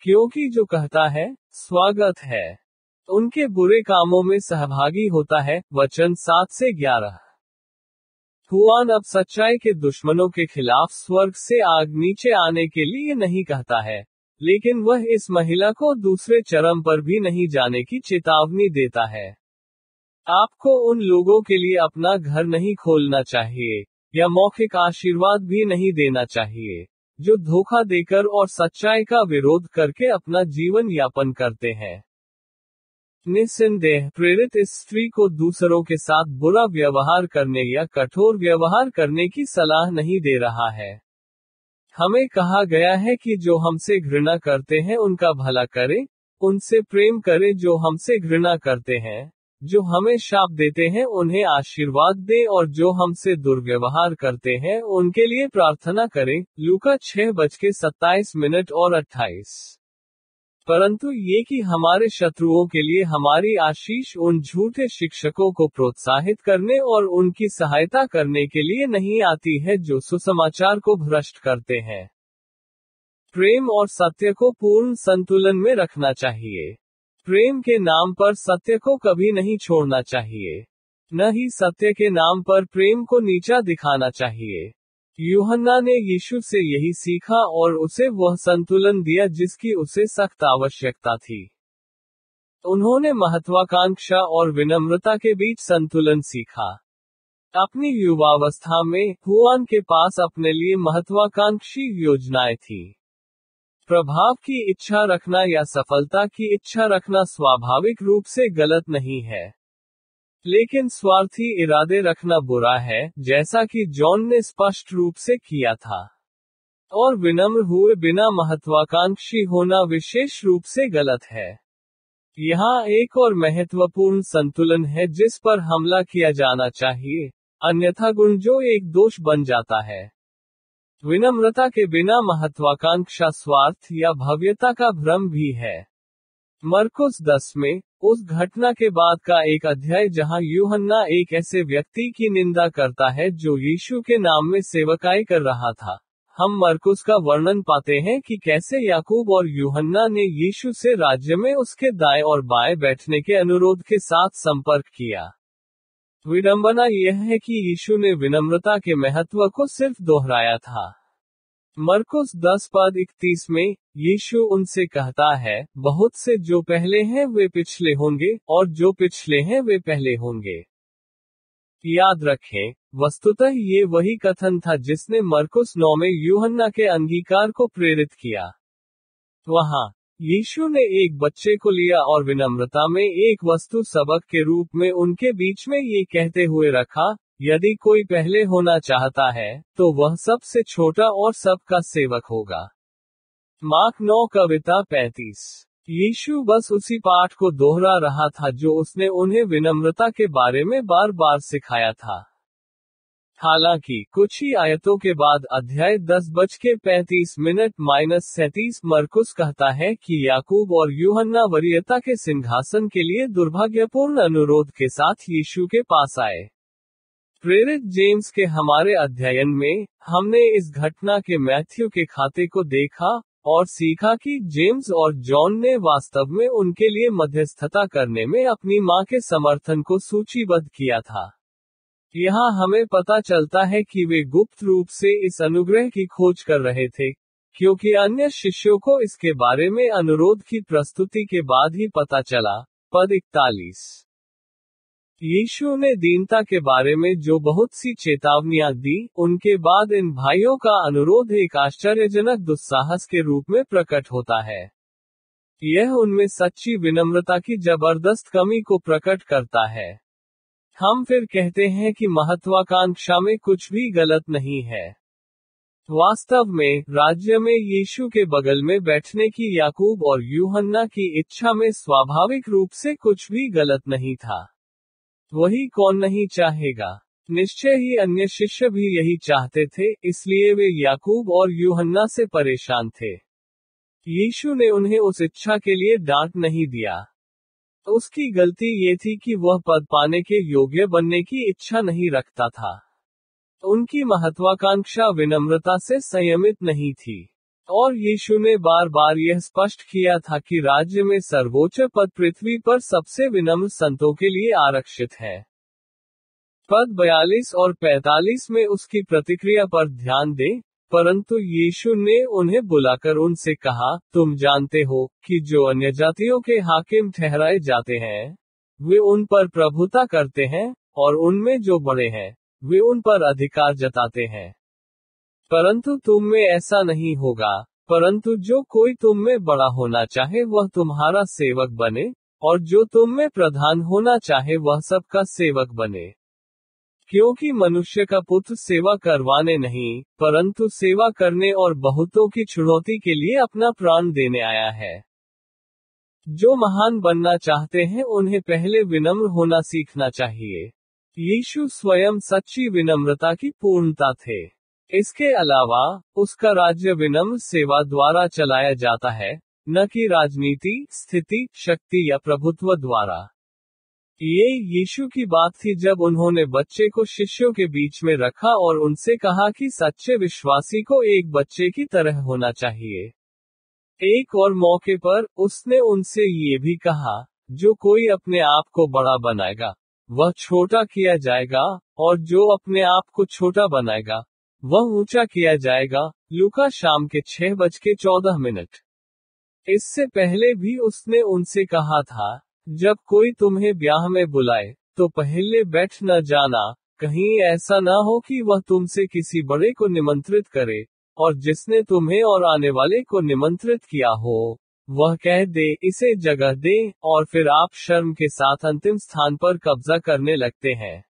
क्योंकि जो कहता है स्वागत है, उनके बुरे कामों में सहभागी होता है। वचन 7 से 11। हुआन अब सच्चाई के दुश्मनों के खिलाफ स्वर्ग से आग नीचे आने के लिए नहीं कहता है, लेकिन वह इस महिला को दूसरे चरम पर भी नहीं जाने की चेतावनी देता है। आपको उन लोगों के लिए अपना घर नहीं खोलना चाहिए, या मौखिक आशीर्वाद भी नहीं देना चाहिए, जो धोखा देकर और सच्चाई का विरोध करके अपना जीवन यापन करते हैं। निस्संदेह प्रेरित इस स्त्री को दूसरों के साथ बुरा व्यवहार करने या कठोर व्यवहार करने की सलाह नहीं दे रहा है। हमें कहा गया है कि जो हमसे घृणा करते हैं उनका भला करें, उनसे प्रेम करें जो हमसे घृणा करते हैं, जो हमें शाप देते हैं उन्हें आशीर्वाद दें, और जो हमसे दुर्व्यवहार करते हैं उनके लिए प्रार्थना करें। लूका 6:27 और 28। परंतु ये कि हमारे शत्रुओं के लिए हमारी आशीष उन झूठे शिक्षकों को प्रोत्साहित करने और उनकी सहायता करने के लिए नहीं आती है जो सुसमाचार को भ्रष्ट करते हैं। प्रेम और सत्य को पूर्ण संतुलन में रखना चाहिए। प्रेम के नाम पर सत्य को कभी नहीं छोड़ना चाहिए, न ही सत्य के नाम पर प्रेम को नीचा दिखाना चाहिए। यूहन्ना ने यीशु से यही सीखा और उसे वह संतुलन दिया जिसकी उसे सख्त आवश्यकता थी। उन्होंने महत्वाकांक्षा और विनम्रता के बीच संतुलन सीखा। अपनी युवावस्था में हुआन के पास अपने लिए महत्वाकांक्षी योजनाएं थी। प्रभाव की इच्छा रखना या सफलता की इच्छा रखना स्वाभाविक रूप से गलत नहीं है, लेकिन स्वार्थी इरादे रखना बुरा है, जैसा कि जॉन ने स्पष्ट रूप से किया था। और विनम्र हुए बिना महत्वाकांक्षी होना विशेष रूप से गलत है। यहाँ एक और महत्वपूर्ण संतुलन है जिस पर हमला किया जाना चाहिए, अन्यथा गुण जो एक दोष बन जाता है। विनम्रता के बिना महत्वाकांक्षा स्वार्थ या भव्यता का भ्रम भी है। मरकुस 10 में, उस घटना के बाद का एक अध्याय जहां यूहन्ना एक ऐसे व्यक्ति की निंदा करता है जो यीशु के नाम में सेवकाई कर रहा था, हम मरकुस का वर्णन पाते हैं कि कैसे याकूब और यूहन्ना ने यीशु से राज्य में उसके दाएं और बाएं बैठने के अनुरोध के साथ संपर्क किया। विडंबना यह है कि यीशु ने विनम्रता के महत्व को सिर्फ दोहराया था। मरकुस 10:31 में, यीशु उनसे कहता है, बहुत से जो पहले हैं वे पिछले होंगे, और जो पिछले हैं वे पहले होंगे। याद रखें, वस्तुतः ये वही कथन था जिसने मरकुस 9 में यूहन्ना के अंगीकार को प्रेरित किया। वहाँ यीशु ने एक बच्चे को लिया और विनम्रता में एक वस्तु सबक के रूप में उनके बीच में ये कहते हुए रखा, यदि कोई पहले होना चाहता है, तो वह सबसे छोटा और सबका सेवक होगा। मार्क 9 कविता 35। यीशु बस उसी पाठ को दोहरा रहा था जो उसने उन्हें विनम्रता के बारे में बार बार सिखाया था। हालांकि कुछ ही आयतों के बाद अध्याय 10:35-37 मरकुस कहता है कि याकूब और यूहन्ना वरीयता के सिंहासन के लिए दुर्भाग्यपूर्ण अनुरोध के साथ यीशु के पास आए। प्रेरित जेम्स के हमारे अध्ययन में, हमने इस घटना के मैथ्यू के खाते को देखा और सीखा कि जेम्स और जॉन ने वास्तव में उनके लिए मध्यस्थता करने में अपनी मां के समर्थन को सूचीबद्ध किया था। यहाँ हमें पता चलता है कि वे गुप्त रूप से इस अनुग्रह की खोज कर रहे थे, क्योंकि अन्य शिष्यों को इसके बारे में अनुरोध की प्रस्तुति के बाद ही पता चला। पद 41। यीशु ने दीनता के बारे में जो बहुत सी चेतावनियां दी, उनके बाद इन भाइयों का अनुरोध एक आश्चर्यजनक दुस्साहस के रूप में प्रकट होता है। यह उनमें सच्ची विनम्रता की जबरदस्त कमी को प्रकट करता है। हम फिर कहते हैं कि महत्वाकांक्षा में कुछ भी गलत नहीं है। वास्तव में, राज्य में यीशु के बगल में बैठने की याकूब और यूहन्ना की इच्छा में स्वाभाविक रूप से कुछ भी गलत नहीं था। वही कौन नहीं चाहेगा? निश्चय ही अन्य शिष्य भी यही चाहते थे, इसलिए वे याकूब और यूहन्ना से परेशान थे। यीशु ने उन्हें उस इच्छा के लिए डांट नहीं दिया। उसकी गलती ये थी कि वह पद पाने के योग्य बनने की इच्छा नहीं रखता था। उनकी महत्वाकांक्षा विनम्रता से संयमित नहीं थी। और यीशु ने बार बार यह स्पष्ट किया था कि राज्य में सर्वोच्च पद पृथ्वी पर सबसे विनम्र संतों के लिए आरक्षित है। पद 42 और 45 में उसकी प्रतिक्रिया पर ध्यान दें, परंतु यीशु ने उन्हें बुलाकर उनसे कहा, तुम जानते हो कि जो अन्यजातियों के हाकिम ठहराए जाते हैं, वे उन पर प्रभुता करते हैं, और उनमें जो बड़े हैं, वे उन पर अधिकार जताते हैं। परंतु तुम में ऐसा नहीं होगा, परंतु जो कोई तुम में बड़ा होना चाहे वह तुम्हारा सेवक बने, और जो तुम में प्रधान होना चाहे वह सबका सेवक बने। क्योंकि मनुष्य का पुत्र सेवा करवाने नहीं, परंतु सेवा करने और बहुतों की छुड़ौती के लिए अपना प्राण देने आया है। जो महान बनना चाहते हैं उन्हें पहले विनम्र होना सीखना चाहिए। यीशु स्वयं सच्ची विनम्रता की पूर्णता थे। इसके अलावा, उसका राज्य विनम्र सेवा द्वारा चलाया जाता है, न कि राजनीति, स्थिति, शक्ति या प्रभुत्व द्वारा। ये यीशु की बात थी जब उन्होंने बच्चे को शिष्यों के बीच में रखा और उनसे कहा कि सच्चे विश्वासी को एक बच्चे की तरह होना चाहिए। एक और मौके पर, उसने उनसे ये भी कहा, जो कोई अपने आप को बड़ा बनाएगा, वह छोटा किया जाएगा, और जो अपने आप को छोटा बनाएगा, वह ऊंचा किया जाएगा। लूका शाम के 6:14। इससे पहले भी उसने उनसे कहा था, जब कोई तुम्हें ब्याह में बुलाए, तो पहले बैठ न जाना, कहीं ऐसा न हो कि वह तुमसे किसी बड़े को निमंत्रित करे, और जिसने तुम्हें और आने वाले को निमंत्रित किया हो, वह कह दे, इसे जगह दे, और फिर आप शर्म के साथ अंतिम स्थान पर कब्जा करने लगते हैं।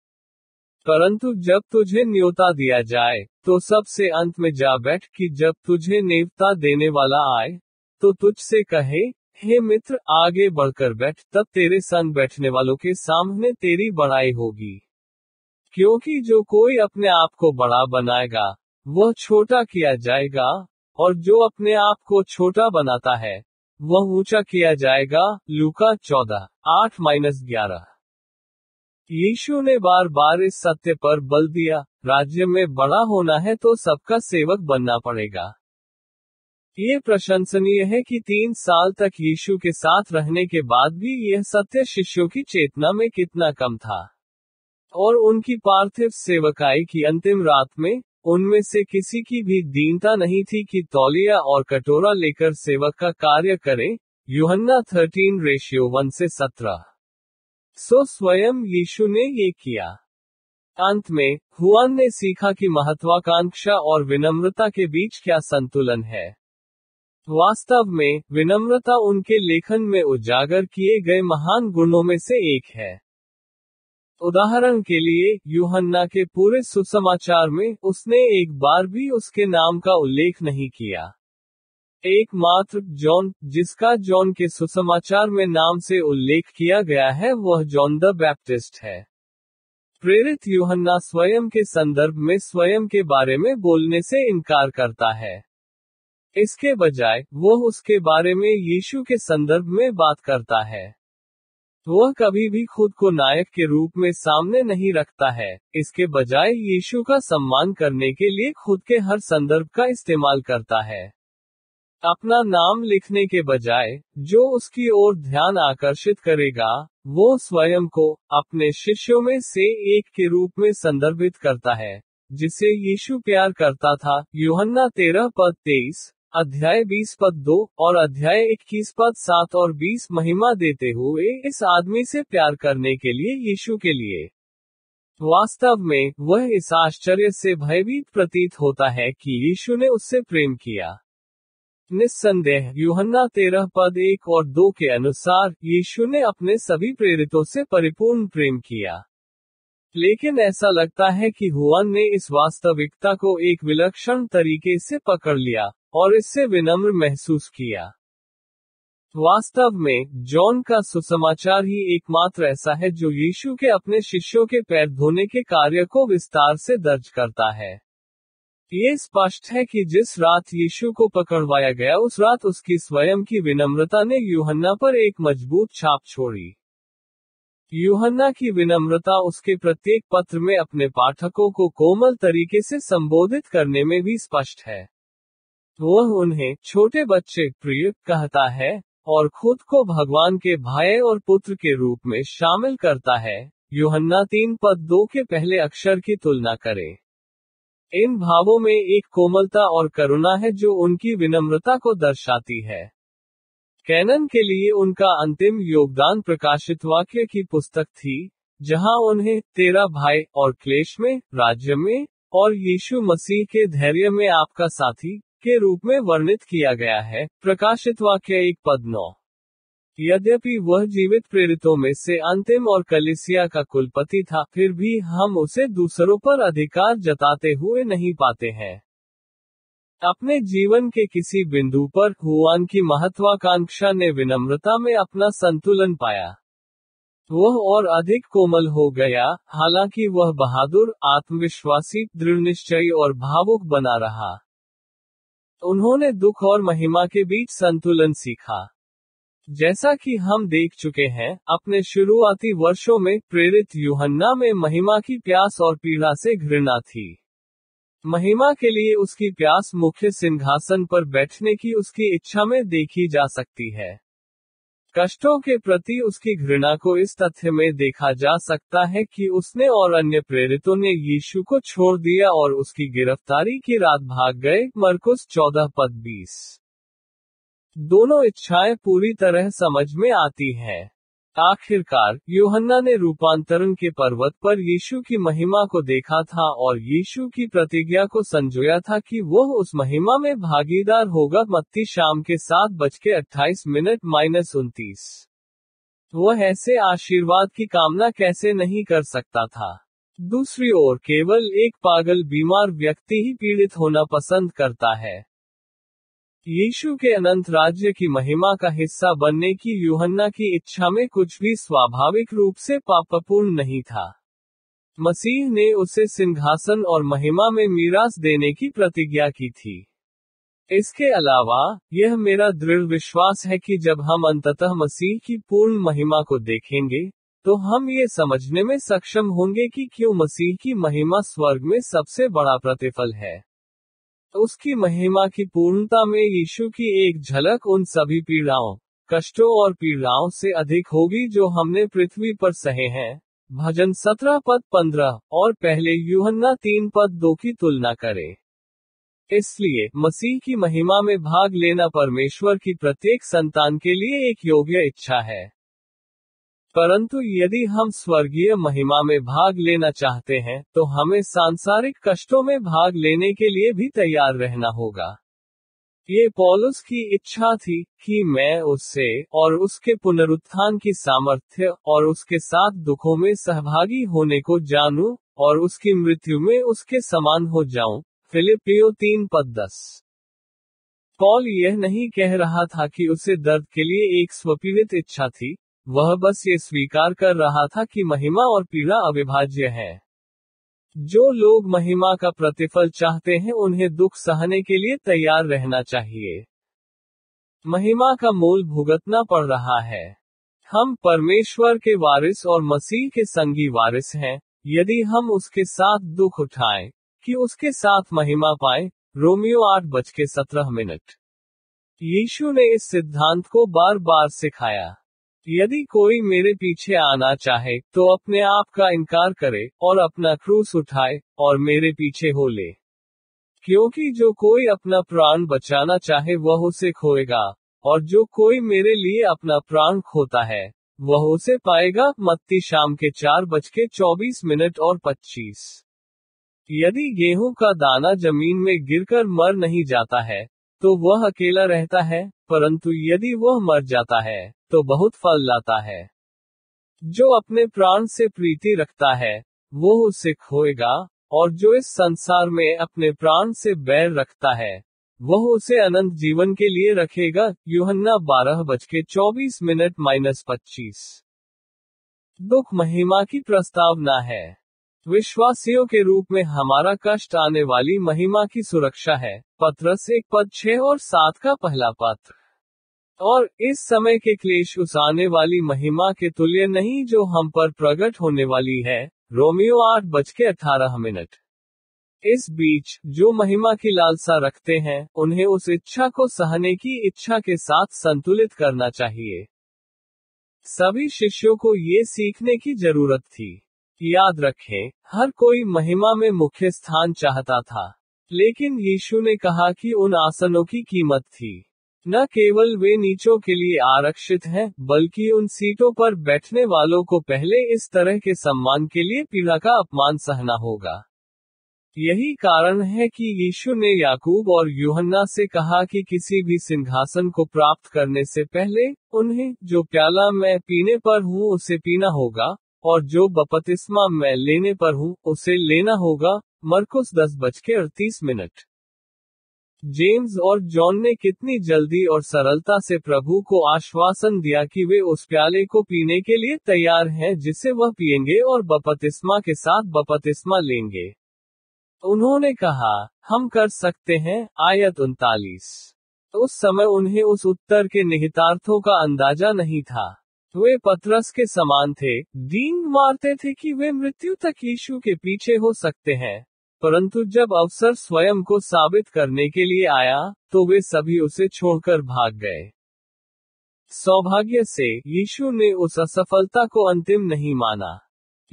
परंतु जब तुझे न्योता दिया जाए, तो सबसे अंत में जा बैठ, कि जब तुझे नेवता देने वाला आए, तो तुझसे कहे, हे मित्र, आगे बढ़कर बैठ, तब तेरे संग बैठने वालों के सामने तेरी बड़ाई होगी। क्योंकि जो कोई अपने आप को बड़ा बनाएगा, वह छोटा किया जाएगा, और जो अपने आप को छोटा बनाता है, वह ऊंचा किया जाएगा। लूका 14:8-11। यीशु ने बार बार इस सत्य पर बल दिया, राज्य में बड़ा होना है तो सबका सेवक बनना पड़ेगा। ये प्रशंसनीय है कि 3 साल तक यीशु के साथ रहने के बाद भी यह सत्य शिष्यों की चेतना में कितना कम था। और उनकी पार्थिव सेवकाई की अंतिम रात में, उनमें से किसी की भी दीनता नहीं थी कि तौलिया और कटोरा लेकर सेवक का कार्य करें। यूहन्ना 13:1-17। सो स्वयं यीशु ने ये किया। अंत में, हुआन ने सीखा कि महत्वाकांक्षा और विनम्रता के बीच क्या संतुलन है। वास्तव में, विनम्रता उनके लेखन में उजागर किए गए महान गुणों में से एक है। उदाहरण के लिए, यूहन्ना के पूरे सुसमाचार में, उसने एक बार भी उसके नाम का उल्लेख नहीं किया। एकमात्र जॉन, जिसका जॉन के सुसमाचार में नाम से उल्लेख किया गया है, वह जॉन द बैप्टिस्ट है। प्रेरित यूहन्ना स्वयं के संदर्भ में स्वयं के बारे में बोलने से इनकार करता है। इसके बजाय, वह उसके बारे में यीशु के संदर्भ में बात करता है। वह कभी भी खुद को नायक के रूप में सामने नहीं रखता है, इसके बजाय यीशु का सम्मान करने के लिए खुद के हर संदर्भ का इस्तेमाल करता है। अपना नाम लिखने के बजाय, जो उसकी ओर ध्यान आकर्षित करेगा, वो स्वयं को, अपने शिष्यों में से एक के रूप में संदर्भित करता है, जिसे यीशु प्यार करता था। यूहन्ना 13:23, अध्याय 20:2, और अध्याय 21:7 और 20। महिमा देते हुए इस आदमी से प्यार करने के लिए यीशु के लिए। वास्तव में, वह इस आश्चर्य से भयभीत प्रतीत होता है कि यीशु ने उससे प्रेम किया। निस्संदेह, यूहन्ना 13:1 और 2 के अनुसार, यीशु ने अपने सभी प्रेरितों से परिपूर्ण प्रेम किया। लेकिन ऐसा लगता है कि हुआन ने इस वास्तविकता को एक विलक्षण तरीके से पकड़ लिया, और इससे विनम्र महसूस किया। वास्तव में, जॉन का सुसमाचार ही एकमात्र ऐसा है जो यीशु के अपने शिष्यों के पैर धोने के कार्य को विस्तार से दर्ज करता है। ये स्पष्ट है कि जिस रात यीशु को पकड़वाया गया, उस रात उसकी स्वयं की विनम्रता ने यूहन्ना पर एक मजबूत छाप छोड़ी। यूहन्ना की विनम्रता उसके प्रत्येक पत्र में अपने पाठकों को कोमल तरीके से संबोधित करने में भी स्पष्ट है। वह उन्हें छोटे बच्चे प्रिय कहता है और खुद को भगवान के भाई और पुत्र के रूप में शामिल करता है। यूहन्ना 3:2 के पहले अक्षर की तुलना करें। इन भावों में एक कोमलता और करुणा है जो उनकी विनम्रता को दर्शाती है। कैनन के लिए उनका अंतिम योगदान प्रकाशित वाक्य की पुस्तक थी, जहां उन्हें 13 भाई और क्लेश में, राज्य में, और यीशु मसीह के धैर्य में आपका साथी के रूप में वर्णित किया गया है। प्रकाशित वाक्य 1:9। यद्यपि वह जीवित प्रेरितों में से अंतिम और कलीसिया का कुलपति था, फिर भी हम उसे दूसरों पर अधिकार जताते हुए नहीं पाते हैं। अपने जीवन के किसी बिंदु पर हुआन की महत्वाकांक्षा ने विनम्रता में अपना संतुलन पाया। वह और अधिक कोमल हो गया, हालांकि वह बहादुर, आत्मविश्वासी, दृढ़निश्चयी और भावुक बना रहा। उन्होंने दुख और महिमा के बीच संतुलन सीखा। जैसा कि हम देख चुके हैं, अपने शुरुआती वर्षों में प्रेरित यूहन्ना में महिमा की प्यास और पीड़ा से घृणा थी। महिमा के लिए उसकी प्यास मुख्य सिंहासन पर बैठने की उसकी इच्छा में देखी जा सकती है। कष्टों के प्रति उसकी घृणा को इस तथ्य में देखा जा सकता है कि उसने और अन्य प्रेरितों ने यीशु को छोड़ दिया और उसकी गिरफ्तारी की रात भाग गए। मरकुस 14:20। दोनों इच्छाएं पूरी तरह समझ में आती हैं। आखिरकार, यूहन्ना ने रूपांतरण के पर्वत पर यीशु की महिमा को देखा था और यीशु की प्रतिज्ञा को संजोया था कि वह उस महिमा में भागीदार होगा। मत्ती शाम के 7:28-29। वह ऐसे आशीर्वाद की कामना कैसे नहीं कर सकता था? दूसरी ओर, केवल एक पागल बीमार व्यक्ति ही पीड़ित होना पसंद करता है। यीशु के अनंत राज्य की महिमा का हिस्सा बनने की यूहन्ना की इच्छा में कुछ भी स्वाभाविक रूप से पापपूर्ण नहीं था। मसीह ने उसे सिंहासन और महिमा में मीरास देने की प्रतिज्ञा की थी। इसके अलावा, यह मेरा दृढ़ विश्वास है कि जब हम अंततः मसीह की पूर्ण महिमा को देखेंगे, तो हम ये समझने में सक्षम होंगे कि क्यों मसीह की महिमा स्वर्ग में सबसे बड़ा प्रतिफल है। उसकी महिमा की पूर्णता में यीशु की एक झलक उन सभी पीड़ाओं, कष्टों और पीड़ाओं से अधिक होगी जो हमने पृथ्वी पर सहे हैं। भजन 17:15 और पहले यूहन्ना 3:2 की तुलना करें। इसलिए, मसीह की महिमा में भाग लेना परमेश्वर की प्रत्येक संतान के लिए एक योग्य इच्छा है। परंतु यदि हम स्वर्गीय महिमा में भाग लेना चाहते हैं, तो हमें सांसारिक कष्टों में भाग लेने के लिए भी तैयार रहना होगा। ये पौलुस की इच्छा थी कि मैं उससे और उसके पुनरुत्थान की सामर्थ्य और उसके साथ दुखों में सहभागी होने को जानूं और उसकी मृत्यु में उसके समान हो जाऊं। फिलिपियों 3:10। पौल यह नहीं कह रहा था कि उसे दर्द के लिए एक स्वपीड़ित इच्छा थी, वह बस ये स्वीकार कर रहा था कि महिमा और पीड़ा अविभाज्य है। जो लोग महिमा का प्रतिफल चाहते हैं उन्हें दुख सहने के लिए तैयार रहना चाहिए। महिमा का मूल भुगतना पड़ रहा है। हम परमेश्वर के वारिस और मसीह के संगी वारिस हैं, यदि हम उसके साथ दुख उठाएं, कि उसके साथ महिमा पाएं। रोमियो 8:17। यीशु ने इस सिद्धांत को बार बार सिखाया। यदि कोई मेरे पीछे आना चाहे, तो अपने आप का इनकार करे, और अपना क्रूस उठाए, और मेरे पीछे हो ले। क्योंकि जो कोई अपना प्राण बचाना चाहे वह उसे खोएगा, और जो कोई मेरे लिए अपना प्राण खोता है, वह उसे पाएगा। मत्ती शाम के 4:24-25। यदि गेहूं का दाना जमीन में गिरकर मर नहीं जाता है, तो वह अकेला रहता है, परंतु यदि वह मर जाता है, तो बहुत फल लाता है। जो अपने प्राण से प्रीति रखता है, वो उसे खोएगा, और जो इस संसार में अपने प्राण से बैर रखता है, वह उसे अनंत जीवन के लिए रखेगा। यूहन्ना 12:24-25। दुख महिमा की प्रस्तावना है। विश्वासियों के रूप में हमारा कष्ट आने वाली महिमा की सुरक्षा है। पत्रस 1:6 और 7 का पहला पत्र। और इस समय के क्लेश उस आने वाली महिमा के तुल्य नहीं जो हम पर प्रकट होने वाली है। रोमियो 8:18। इस बीच, जो महिमा की लालसा रखते हैं, उन्हें उस इच्छा को सहने की इच्छा के साथ संतुलित करना चाहिए। सभी शिष्यों को ये सीखने की जरूरत थी। याद रखें, हर कोई महिमा में मुख्य स्थान चाहता था। लेकिन यीशु ने कहा कि उन आसनों की कीमत थी। न केवल वे नीचों के लिए आरक्षित हैं, बल्कि उन सीटों पर बैठने वालों को पहले इस तरह के सम्मान के लिए पीड़ा का अपमान सहना होगा। यही कारण है कि यीशु ने याकूब और यूहन्ना से कहा कि किसी भी सिंहासन को प्राप्त करने से पहले, उन्हें, जो प्याला मैं पीने पर हूँ उसे पीना होगा, और जो बपतिस्मा मैं लेने पर हूँ उसे लेना होगा। मरकुस 10:38। जेम्स और जॉन ने कितनी जल्दी और सरलता से प्रभु को आश्वासन दिया कि वे उस प्याले को पीने के लिए तैयार हैं जिसे वह पिएंगे और बपतिस्मा के साथ बपतिस्मा लेंगे। उन्होंने कहा, हम कर सकते हैं। आयत 39। उस समय उन्हें उस उत्तर के निहितार्थों का अंदाजा नहीं था। वे पतरस के समान थे, डींग मारते थे कि वे मृत्यु तक यीशु के पीछे हो सकते हैं। परंतु जब अवसर स्वयं को साबित करने के लिए आया, तो वे सभी उसे छोड़कर भाग गए। सौभाग्य से, यीशु ने उस असफलता को अंतिम नहीं माना।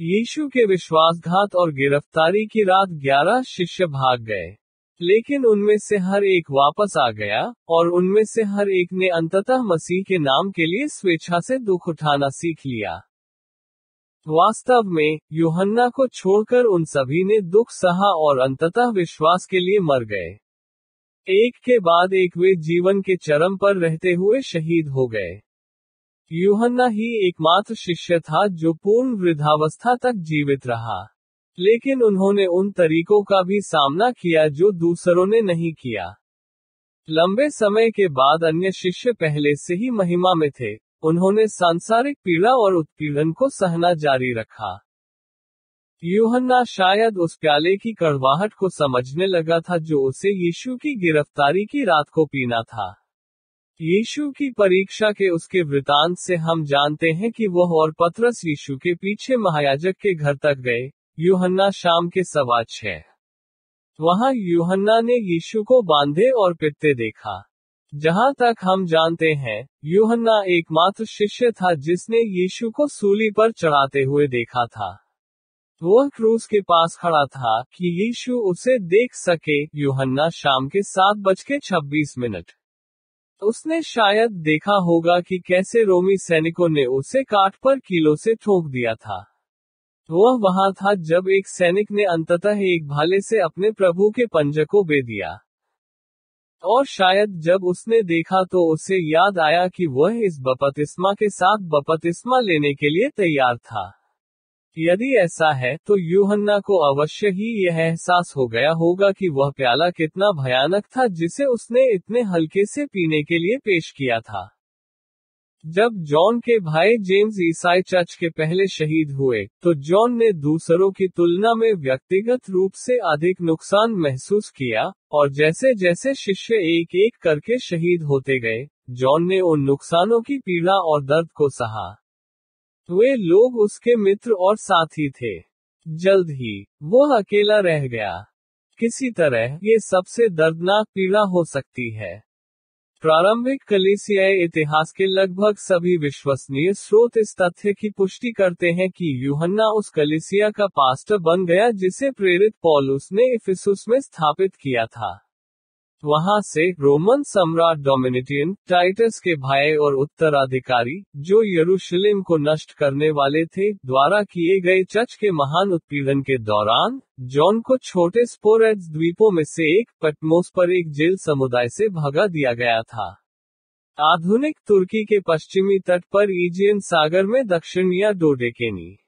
यीशु के विश्वासघात और गिरफ्तारी की रात 11 शिष्य भाग गए। लेकिन उनमें से हर एक वापस आ गया, और उनमें से हर एक ने अंततः मसीह के नाम के लिए स्वेच्छा से दुख उठाना सीख लिया। वास्तव में, यूहन्ना को छोड़कर उन सभी ने दुख सहा और अंततः विश्वास के लिए मर गए। एक के बाद एक वे जीवन के चरम पर रहते हुए शहीद हो गए। यूहन्ना ही एकमात्र शिष्य था जो पूर्ण वृद्धावस्था तक जीवित रहा। लेकिन उन्होंने उन तरीकों का भी सामना किया जो दूसरों ने नहीं किया। लंबे समय के बाद अन्य शिष्य पहले से ही महिमा में थे। उन्होंने सांसारिक पीड़ा और उत्पीड़न को सहना जारी रखा। यूहन्ना शायद उस प्याले की कड़वाहट को समझने लगा था जो उसे यीशु की गिरफ्तारी की रात को पीना था। यीशु की परीक्षा के उसके वृतांत से हम जानते हैं कि वह और पतरस यीशु के पीछे महायाजक के घर तक गए। यूहन्ना शाम के 6:15। वहां यूहन्ना ने यीशु को बांधे और पिटते देखा। जहां तक हम जानते हैं, यूहन्ना एकमात्र शिष्य था जिसने यीशु को सूली पर चढ़ाते हुए देखा था। वह क्रूस के पास खड़ा था कि यीशु उसे देख सके। यूहन्ना शाम के 7:26। उसने शायद देखा होगा कि कैसे रोमी सैनिकों ने उसे काट पर कीलों से ठोक दिया था। वह वहां था जब एक सैनिक ने अंततः एक भाले से अपने प्रभु के पंजे को बे दिया। और शायद जब उसने देखा तो उसे याद आया कि वह इस बपतिस्मा के साथ बपतिस्मा लेने के लिए तैयार था। यदि ऐसा है, तो यूहन्ना को अवश्य ही यह एहसास हो गया होगा कि वह प्याला कितना भयानक था जिसे उसने इतने हल्के से पीने के लिए पेश किया था। जब जॉन के भाई जेम्स ईसाई चर्च के पहले शहीद हुए, तो जॉन ने दूसरों की तुलना में व्यक्तिगत रूप से अधिक नुकसान महसूस किया, और जैसे जैसे शिष्य एक एक करके शहीद होते गए, जॉन ने उन नुकसानों की पीड़ा और दर्द को सहा। वे लोग उसके मित्र और साथी थे। जल्द ही, वह अकेला रह गया। किसी तरह, ये सबसे दर्दनाक पीड़ा हो सकती है। प्रारंभिक कलीसियाई इतिहास के लगभग सभी विश्वसनीय स्रोत इस तथ्य की पुष्टि करते हैं कि यूहन्ना उस कलीसिया का पास्टर बन गया जिसे प्रेरित पौलुस ने इफिसुस में स्थापित किया था। वहां से, रोमन सम्राट डोमिनियन, टाइटस के भाई और उत्तराधिकारी, जो यरूशलेम को नष्ट करने वाले थे, द्वारा किए गए चर्च के महान उत्पीड़न के दौरान, जॉन को छोटे स्पोरेट्स द्वीपों में से एक, पटमोस पर एक जेल समुदाय से भगा दिया गया था। आधुनिक तुर्की के पश्चिमी तट पर ईजियन सागर में दक्षिण या डोडेकेनी।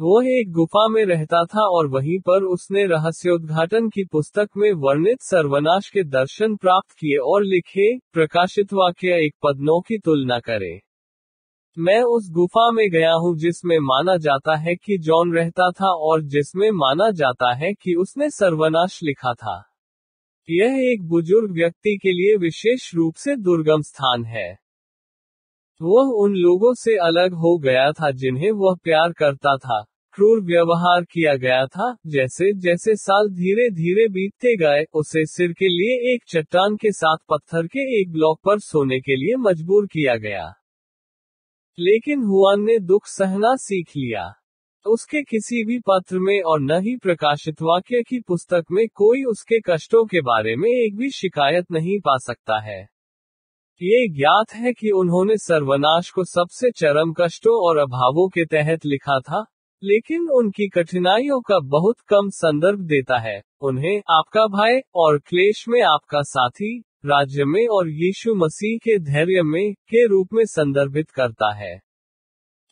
वह एक गुफा में रहता था और वहीं पर उसने रहस्योद्घाटन की पुस्तक में वर्णित सर्वनाश के दर्शन प्राप्त किए और लिखे। प्रकाशित वाक्य 1:9 की तुलना करें। मैं उस गुफा में गया हूं जिसमें माना जाता है कि जॉन रहता था और जिसमें माना जाता है कि उसने सर्वनाश लिखा था। यह एक बुजुर्ग व्यक्ति के लिए विशेष रूप से दुर्गम स्थान है। वह उन लोगों से अलग हो गया था जिन्हें वह प्यार करता था। क्रूर व्यवहार किया गया था। जैसे जैसे साल धीरे धीरे बीतते गए, उसे सिर के लिए एक चट्टान के साथ पत्थर के एक ब्लॉक पर सोने के लिए मजबूर किया गया। लेकिन हुआन ने दुख सहना सीख लिया। उसके किसी भी पत्र में और न ही प्रकाशित वाक्य की पुस्तक में कोई उसके कष्टों के बारे में एक भी शिकायत नहीं पा सकता है। ये ज्ञात है कि उन्होंने सर्वनाश को सबसे चरम कष्टों और अभावों के तहत लिखा था, लेकिन उनकी कठिनाइयों का बहुत कम संदर्भ देता है। उन्हें आपका भाई और क्लेश में आपका साथी, राज्य में और यीशु मसीह के धैर्य में के रूप में संदर्भित करता है।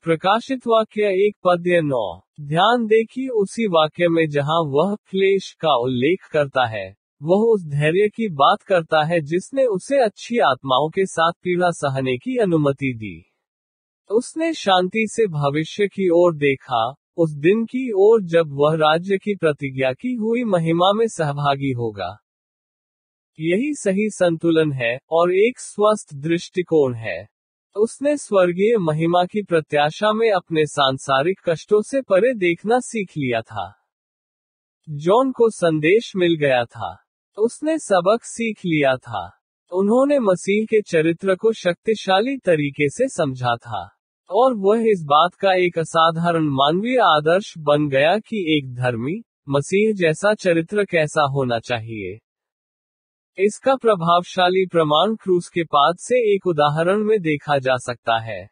प्रकाशित वाक्य 1:9। ध्यान दें कि उसी वाक्य में जहां वह क्लेश का उल्लेख करता है, वह उस धैर्य की बात करता है जिसने उसे अच्छी आत्माओं के साथ पीड़ा सहने की अनुमति दी। उसने शांति से भविष्य की ओर देखा, उस दिन की ओर जब वह राज्य की प्रतिज्ञा की हुई महिमा में सहभागी होगा। यही सही संतुलन है और एक स्वस्थ दृष्टिकोण है। उसने स्वर्गीय महिमा की प्रत्याशा में अपने सांसारिक कष्टों से परे देखना सीख लिया था। जॉन को संदेश मिल गया था। उसने सबक सीख लिया था। उन्होंने मसीह के चरित्र को शक्तिशाली तरीके से समझा था, और वह इस बात का एक असाधारण मानवीय आदर्श बन गया कि एक धर्मी, मसीह जैसा चरित्र कैसा होना चाहिए। इसका प्रभावशाली प्रमाण क्रूस के पाद से एक उदाहरण में देखा जा सकता है।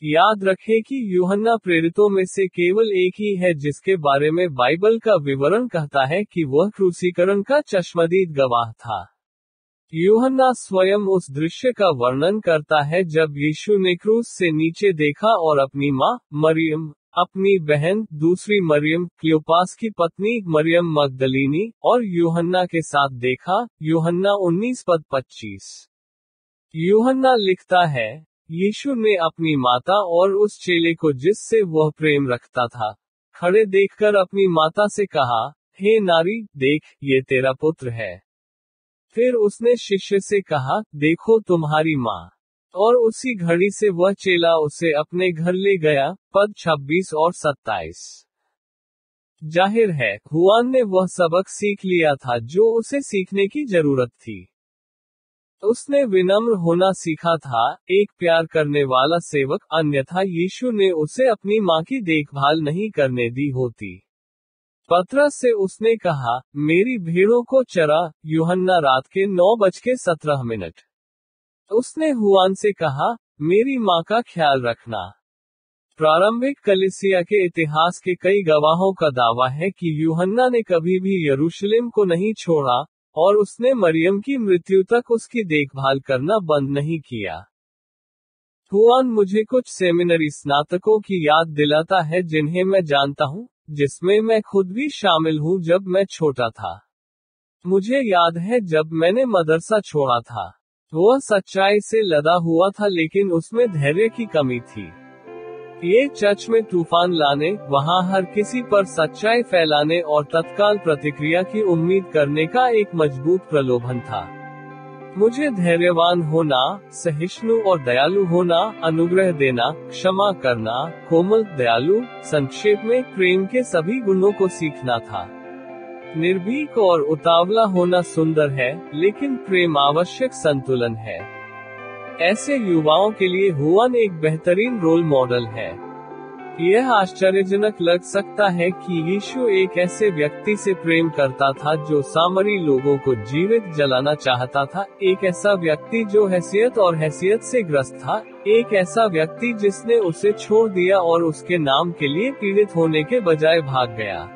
याद रखें कि यूहन्ना प्रेरितों में से केवल एक ही है जिसके बारे में बाइबल का विवरण कहता है कि वह क्रूसीकरण का चश्मदीद गवाह था। यूहन्ना स्वयं उस दृश्य का वर्णन करता है जब यीशु ने क्रूस से नीचे देखा और अपनी मां, मरियम, अपनी बहन, दूसरी मरियम, क्लियोपास की पत्नी मरियम मगदलीनी, और यूहन्ना के साथ देखा। यूहन्ना 19:25। यूहन्ना लिखता है, यीशु ने अपनी माता और उस चेले को जिससे वह प्रेम रखता था, खड़े देखकर अपनी माता से कहा, हे नारी, देख, ये तेरा पुत्र है। फिर उसने शिष्य से कहा, देखो तुम्हारी माँ। और उसी घड़ी से वह चेला उसे अपने घर ले गया। पद 26 और 27। जाहिर है, हुआन ने वह सबक सीख लिया था जो उसे सीखने की जरूरत थी। उसने विनम्र होना सीखा था, एक प्यार करने वाला सेवक, अन्यथा यीशु ने उसे अपनी मां की देखभाल नहीं करने दी होती। पतरस से उसने कहा, मेरी भेड़ों को चरा। यूहन्ना रात के 9:17। उसने हुआन से कहा, मेरी मां का ख्याल रखना। प्रारंभिक कलीसिया के इतिहास के कई गवाहों का दावा है कि यूहन्ना ने कभी भी यरूशलेम को नहीं छोड़ा, और उसने मरियम की मृत्यु तक उसकी देखभाल करना बंद नहीं किया। हुआन मुझे कुछ सेमिनरी स्नातकों की याद दिलाता है जिन्हें मैं जानता हूँ, जिसमें मैं खुद भी शामिल हूँ जब मैं छोटा था। मुझे याद है जब मैंने मदरसा छोड़ा था। वह सच्चाई से लदा हुआ था लेकिन उसमें धैर्य की कमी थी। ये चर्च में तूफान लाने, वहां हर किसी पर सच्चाई फैलाने और तत्काल प्रतिक्रिया की उम्मीद करने का एक मजबूत प्रलोभन था। मुझे धैर्यवान होना, सहिष्णु और दयालु होना, अनुग्रह देना, क्षमा करना, कोमल, दयालु, संक्षेप में प्रेम के सभी गुणों को सीखना था। निर्भीक और उतावला होना सुंदर है, लेकिन प्रेम आवश्यक संतुलन है। ऐसे युवाओं के लिए हुआन एक बेहतरीन रोल मॉडल है। यह आश्चर्यजनक लग सकता है कि यीशु एक ऐसे व्यक्ति से प्रेम करता था जो सामरी लोगों को जीवित जलाना चाहता था, एक ऐसा व्यक्ति जो हैसियत से ग्रस्त था, एक ऐसा व्यक्ति जिसने उसे छोड़ दिया और उसके नाम के लिए पीड़ित होने के बजाय भाग गया।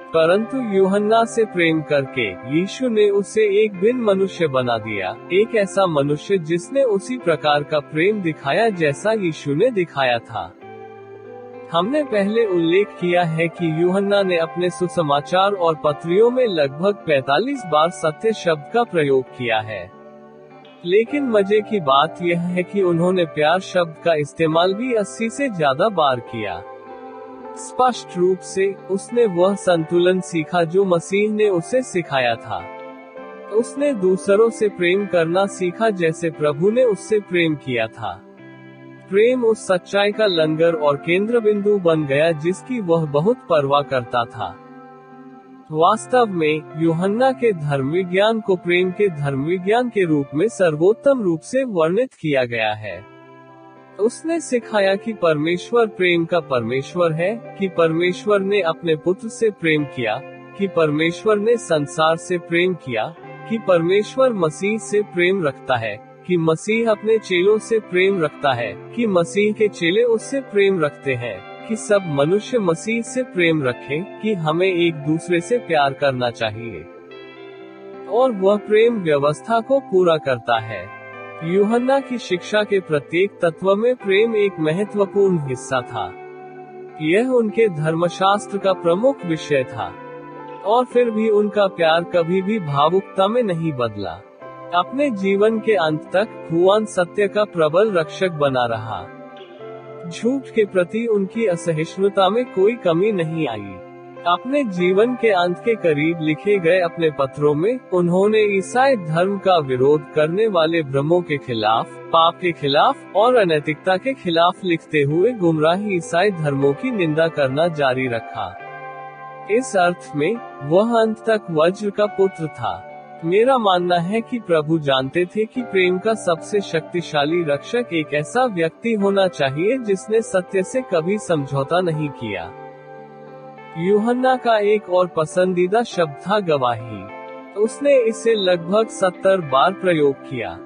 परंतु यूहन्ना से प्रेम करके यीशु ने उसे एक भिन्न मनुष्य बना दिया, एक ऐसा मनुष्य जिसने उसी प्रकार का प्रेम दिखाया जैसा यीशु ने दिखाया था। हमने पहले उल्लेख किया है कि यूहन्ना ने अपने सुसमाचार और पत्रियों में लगभग 45 बार सत्य शब्द का प्रयोग किया है। लेकिन मजे की बात यह है कि उन्होंने प्यार शब्द का इस्तेमाल भी 80 से ज्यादा बार किया। स्पष्ट रूप से, उसने वह संतुलन सीखा जो मसीह ने उसे सिखाया था। उसने दूसरों से प्रेम करना सीखा जैसे प्रभु ने उससे प्रेम किया था। प्रेम उस सच्चाई का लंगर और केंद्र बिंदु बन गया जिसकी वह बहुत परवाह करता था। वास्तव में यूहन्ना के धर्मविज्ञान को प्रेम के धर्मविज्ञान के रूप में सर्वोत्तम रूप से वर्णित किया गया है। उसने सिखाया कि परमेश्वर प्रेम का परमेश्वर है, कि परमेश्वर ने अपने पुत्र से प्रेम किया, कि परमेश्वर ने संसार से प्रेम किया, कि परमेश्वर मसीह से प्रेम रखता है, कि मसीह अपने चेलों से प्रेम रखता है, कि मसीह के चेले उससे प्रेम रखते हैं, कि सब मनुष्य मसीह से प्रेम रखें, कि हमें एक दूसरे से प्यार करना चाहिए। और वह प्रेम व्यवस्था को पूरा करता है। यूहन्ना की शिक्षा के प्रत्येक तत्व में प्रेम एक महत्वपूर्ण हिस्सा था। यह उनके धर्मशास्त्र का प्रमुख विषय था। और फिर भी उनका प्यार कभी भी भावुकता में नहीं बदला। अपने जीवन के अंत तक हुआन सत्य का प्रबल रक्षक बना रहा। झूठ के प्रति उनकी असहिष्णुता में कोई कमी नहीं आई। अपने जीवन के अंत के करीब लिखे गए अपने पत्रों में उन्होंने ईसाई धर्म का विरोध करने वाले भ्रमों के खिलाफ, पाप के खिलाफ और अनैतिकता के खिलाफ लिखते हुए गुमराही ईसाई धर्मों की निंदा करना जारी रखा। इस अर्थ में वह अंत तक वज्र का पुत्र था। मेरा मानना है कि प्रभु जानते थे कि प्रेम का सबसे शक्तिशाली रक्षक एक ऐसा व्यक्ति होना चाहिए जिसने सत्य से कभी समझौता नहीं किया। यूहन्ना का एक और पसंदीदा शब्द था गवाही। उसने इसे लगभग 70 बार प्रयोग किया।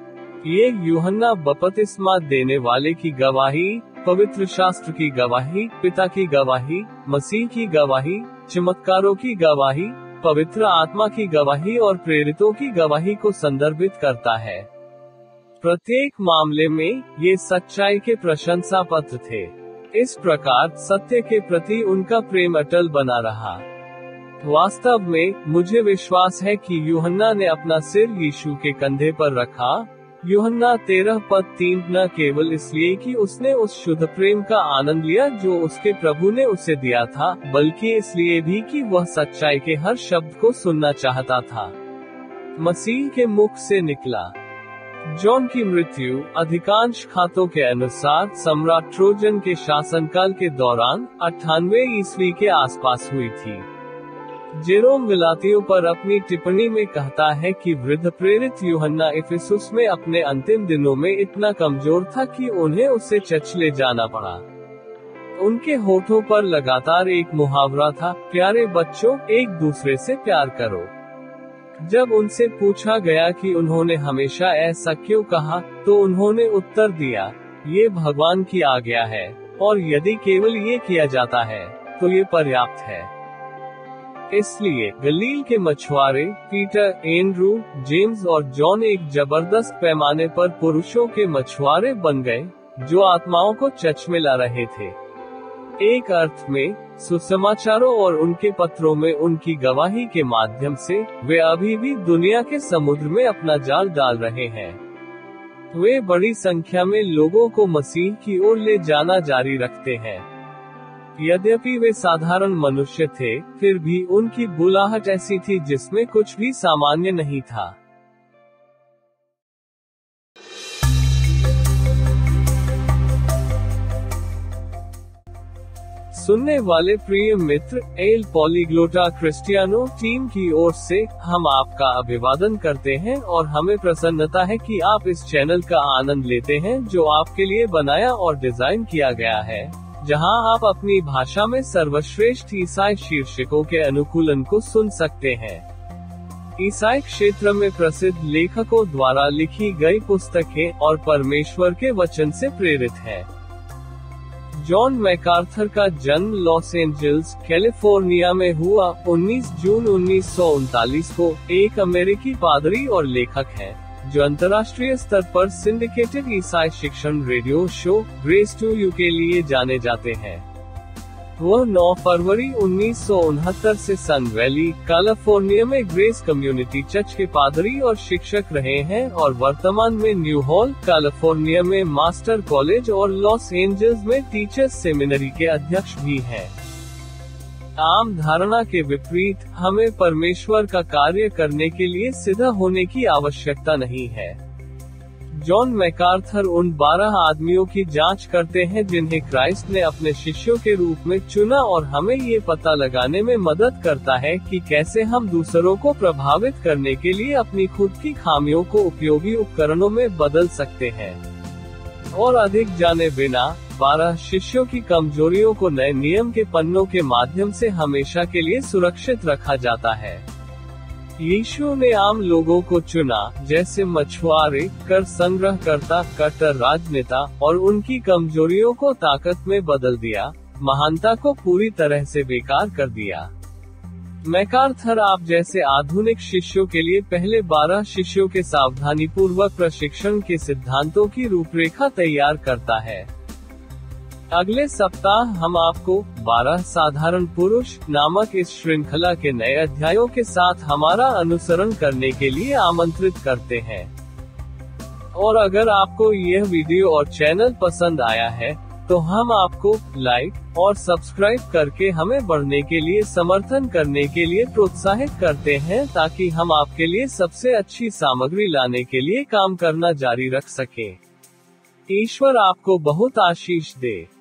ये यूहन्ना बपतिस्मा देने वाले की गवाही, पवित्र शास्त्र की गवाही, पिता की गवाही, मसीह की गवाही, चमत्कारों की गवाही, पवित्र आत्मा की गवाही और प्रेरितों की गवाही को संदर्भित करता है। प्रत्येक मामले में ये सच्चाई के प्रशंसा पत्र थे। इस प्रकार सत्य के प्रति उनका प्रेम अटल बना रहा। वास्तव में मुझे विश्वास है कि यूहन्ना ने अपना सिर यीशु के कंधे पर रखा। यूहन्ना 13:3 न केवल इसलिए कि उसने उस शुद्ध प्रेम का आनंद लिया जो उसके प्रभु ने उसे दिया था, बल्कि इसलिए भी कि वह सच्चाई के हर शब्द को सुनना चाहता था। मसीह के मुख से निकला। जॉन की मृत्यु अधिकांश खातों के अनुसार सम्राट ट्रोजन के शासनकाल के दौरान 98 ईस्वी के आसपास हुई थी। जेरोम गलातियों पर अपनी टिप्पणी में कहता है कि वृद्ध प्रेरित यूहन्ना इफिसुस में अपने अंतिम दिनों में इतना कमजोर था कि उन्हें उसे चर्च ले जाना पड़ा। उनके होठों पर लगातार एक मुहावरा था, प्यारे बच्चों, एक दूसरे से प्यार करो। जब उनसे पूछा गया कि उन्होंने हमेशा ऐसा क्यों कहा, तो उन्होंने उत्तर दिया, ये भगवान की आज्ञा है, और यदि केवल ये किया जाता है, तो ये पर्याप्त है। इसलिए गलील के मछुआरे पीटर, एंड्रू, जेम्स और जॉन एक जबरदस्त पैमाने पर पुरुषों के मछुआरे बन गए, जो आत्माओं को चर्च में ला रहे थे। एक अर्थ में सुसमाचारों और उनके पत्रों में उनकी गवाही के माध्यम से वे अभी भी दुनिया के समुद्र में अपना जाल डाल रहे हैं। वे बड़ी संख्या में लोगों को मसीह की ओर ले जाना जारी रखते हैं। यद्यपि वे साधारण मनुष्य थे, फिर भी उनकी बुलाहट ऐसी थी जिसमें कुछ भी सामान्य नहीं था। सुनने वाले प्रिय मित्र, एल पॉलीग्लोटा क्रिस्टियानो टीम की ओर से हम आपका अभिवादन करते हैं और हमें प्रसन्नता है कि आप इस चैनल का आनंद लेते हैं जो आपके लिए बनाया और डिजाइन किया गया है, जहां आप अपनी भाषा में सर्वश्रेष्ठ ईसाई शीर्षकों के अनुकूलन को सुन सकते हैं। ईसाई क्षेत्र में प्रसिद्ध लेखकों द्वारा लिखी गई पुस्तकें और परमेश्वर के वचन से प्रेरित है। जॉन मैकार्थर का जन्म लॉस एंजल्स, कैलिफोर्निया में हुआ 19 जून 1939 को। एक अमेरिकी पादरी और लेखक है, जो अंतर्राष्ट्रीय स्तर पर सिंडिकेटेड ईसाई शिक्षण radio show Grace to you के लिए जाने जाते हैं। वह 9 फरवरी 1969 से सन वैली, कैलिफोर्निया में ग्रेस कम्युनिटी चर्च के पादरी और शिक्षक रहे हैं और वर्तमान में न्यू हॉल, कैलिफोर्निया में मास्टर कॉलेज और लॉस एंजल्स में टीचर्स सेमिनरी के अध्यक्ष भी हैं। आम धारणा के विपरीत, हमें परमेश्वर का कार्य करने के लिए सीधा होने की आवश्यकता नहीं है। जॉन मैकार्थर उन 12 आदमियों की जांच करते हैं जिन्हें क्राइस्ट ने अपने शिष्यों के रूप में चुना और हमें ये पता लगाने में मदद करता है कि कैसे हम दूसरों को प्रभावित करने के लिए अपनी खुद की खामियों को उपयोगी उपकरणों में बदल सकते हैं। और अधिक जाने बिना 12 शिष्यों की कमजोरियों को नए नियम के पन्नों के माध्यम से हमेशा के लिए सुरक्षित रखा जाता है। यीशु ने आम लोगों को चुना, जैसे मछुआरे, कर संग्रहकर्ता, कट्टर राजनेता, और उनकी कमजोरियों को ताकत में बदल दिया, महानता को पूरी तरह से बेकार कर दिया। मैकार्थर आप जैसे आधुनिक शिष्यों के लिए पहले 12 शिष्यों के सावधानीपूर्वक प्रशिक्षण के सिद्धांतों की रूपरेखा तैयार करता है। अगले सप्ताह हम आपको 12 साधारण पुरुष नामक इस श्रृंखला के नए अध्यायों के साथ हमारा अनुसरण करने के लिए आमंत्रित करते हैं। और अगर आपको यह वीडियो और चैनल पसंद आया है, तो हम आपको लाइक और सब्सक्राइब करके हमें बढ़ने के लिए समर्थन करने के लिए प्रोत्साहित करते हैं, ताकि हम आपके लिए सबसे अच्छी सामग्री लाने के लिए काम करना जारी रख सकें। ईश्वर आपको बहुत आशीष दे।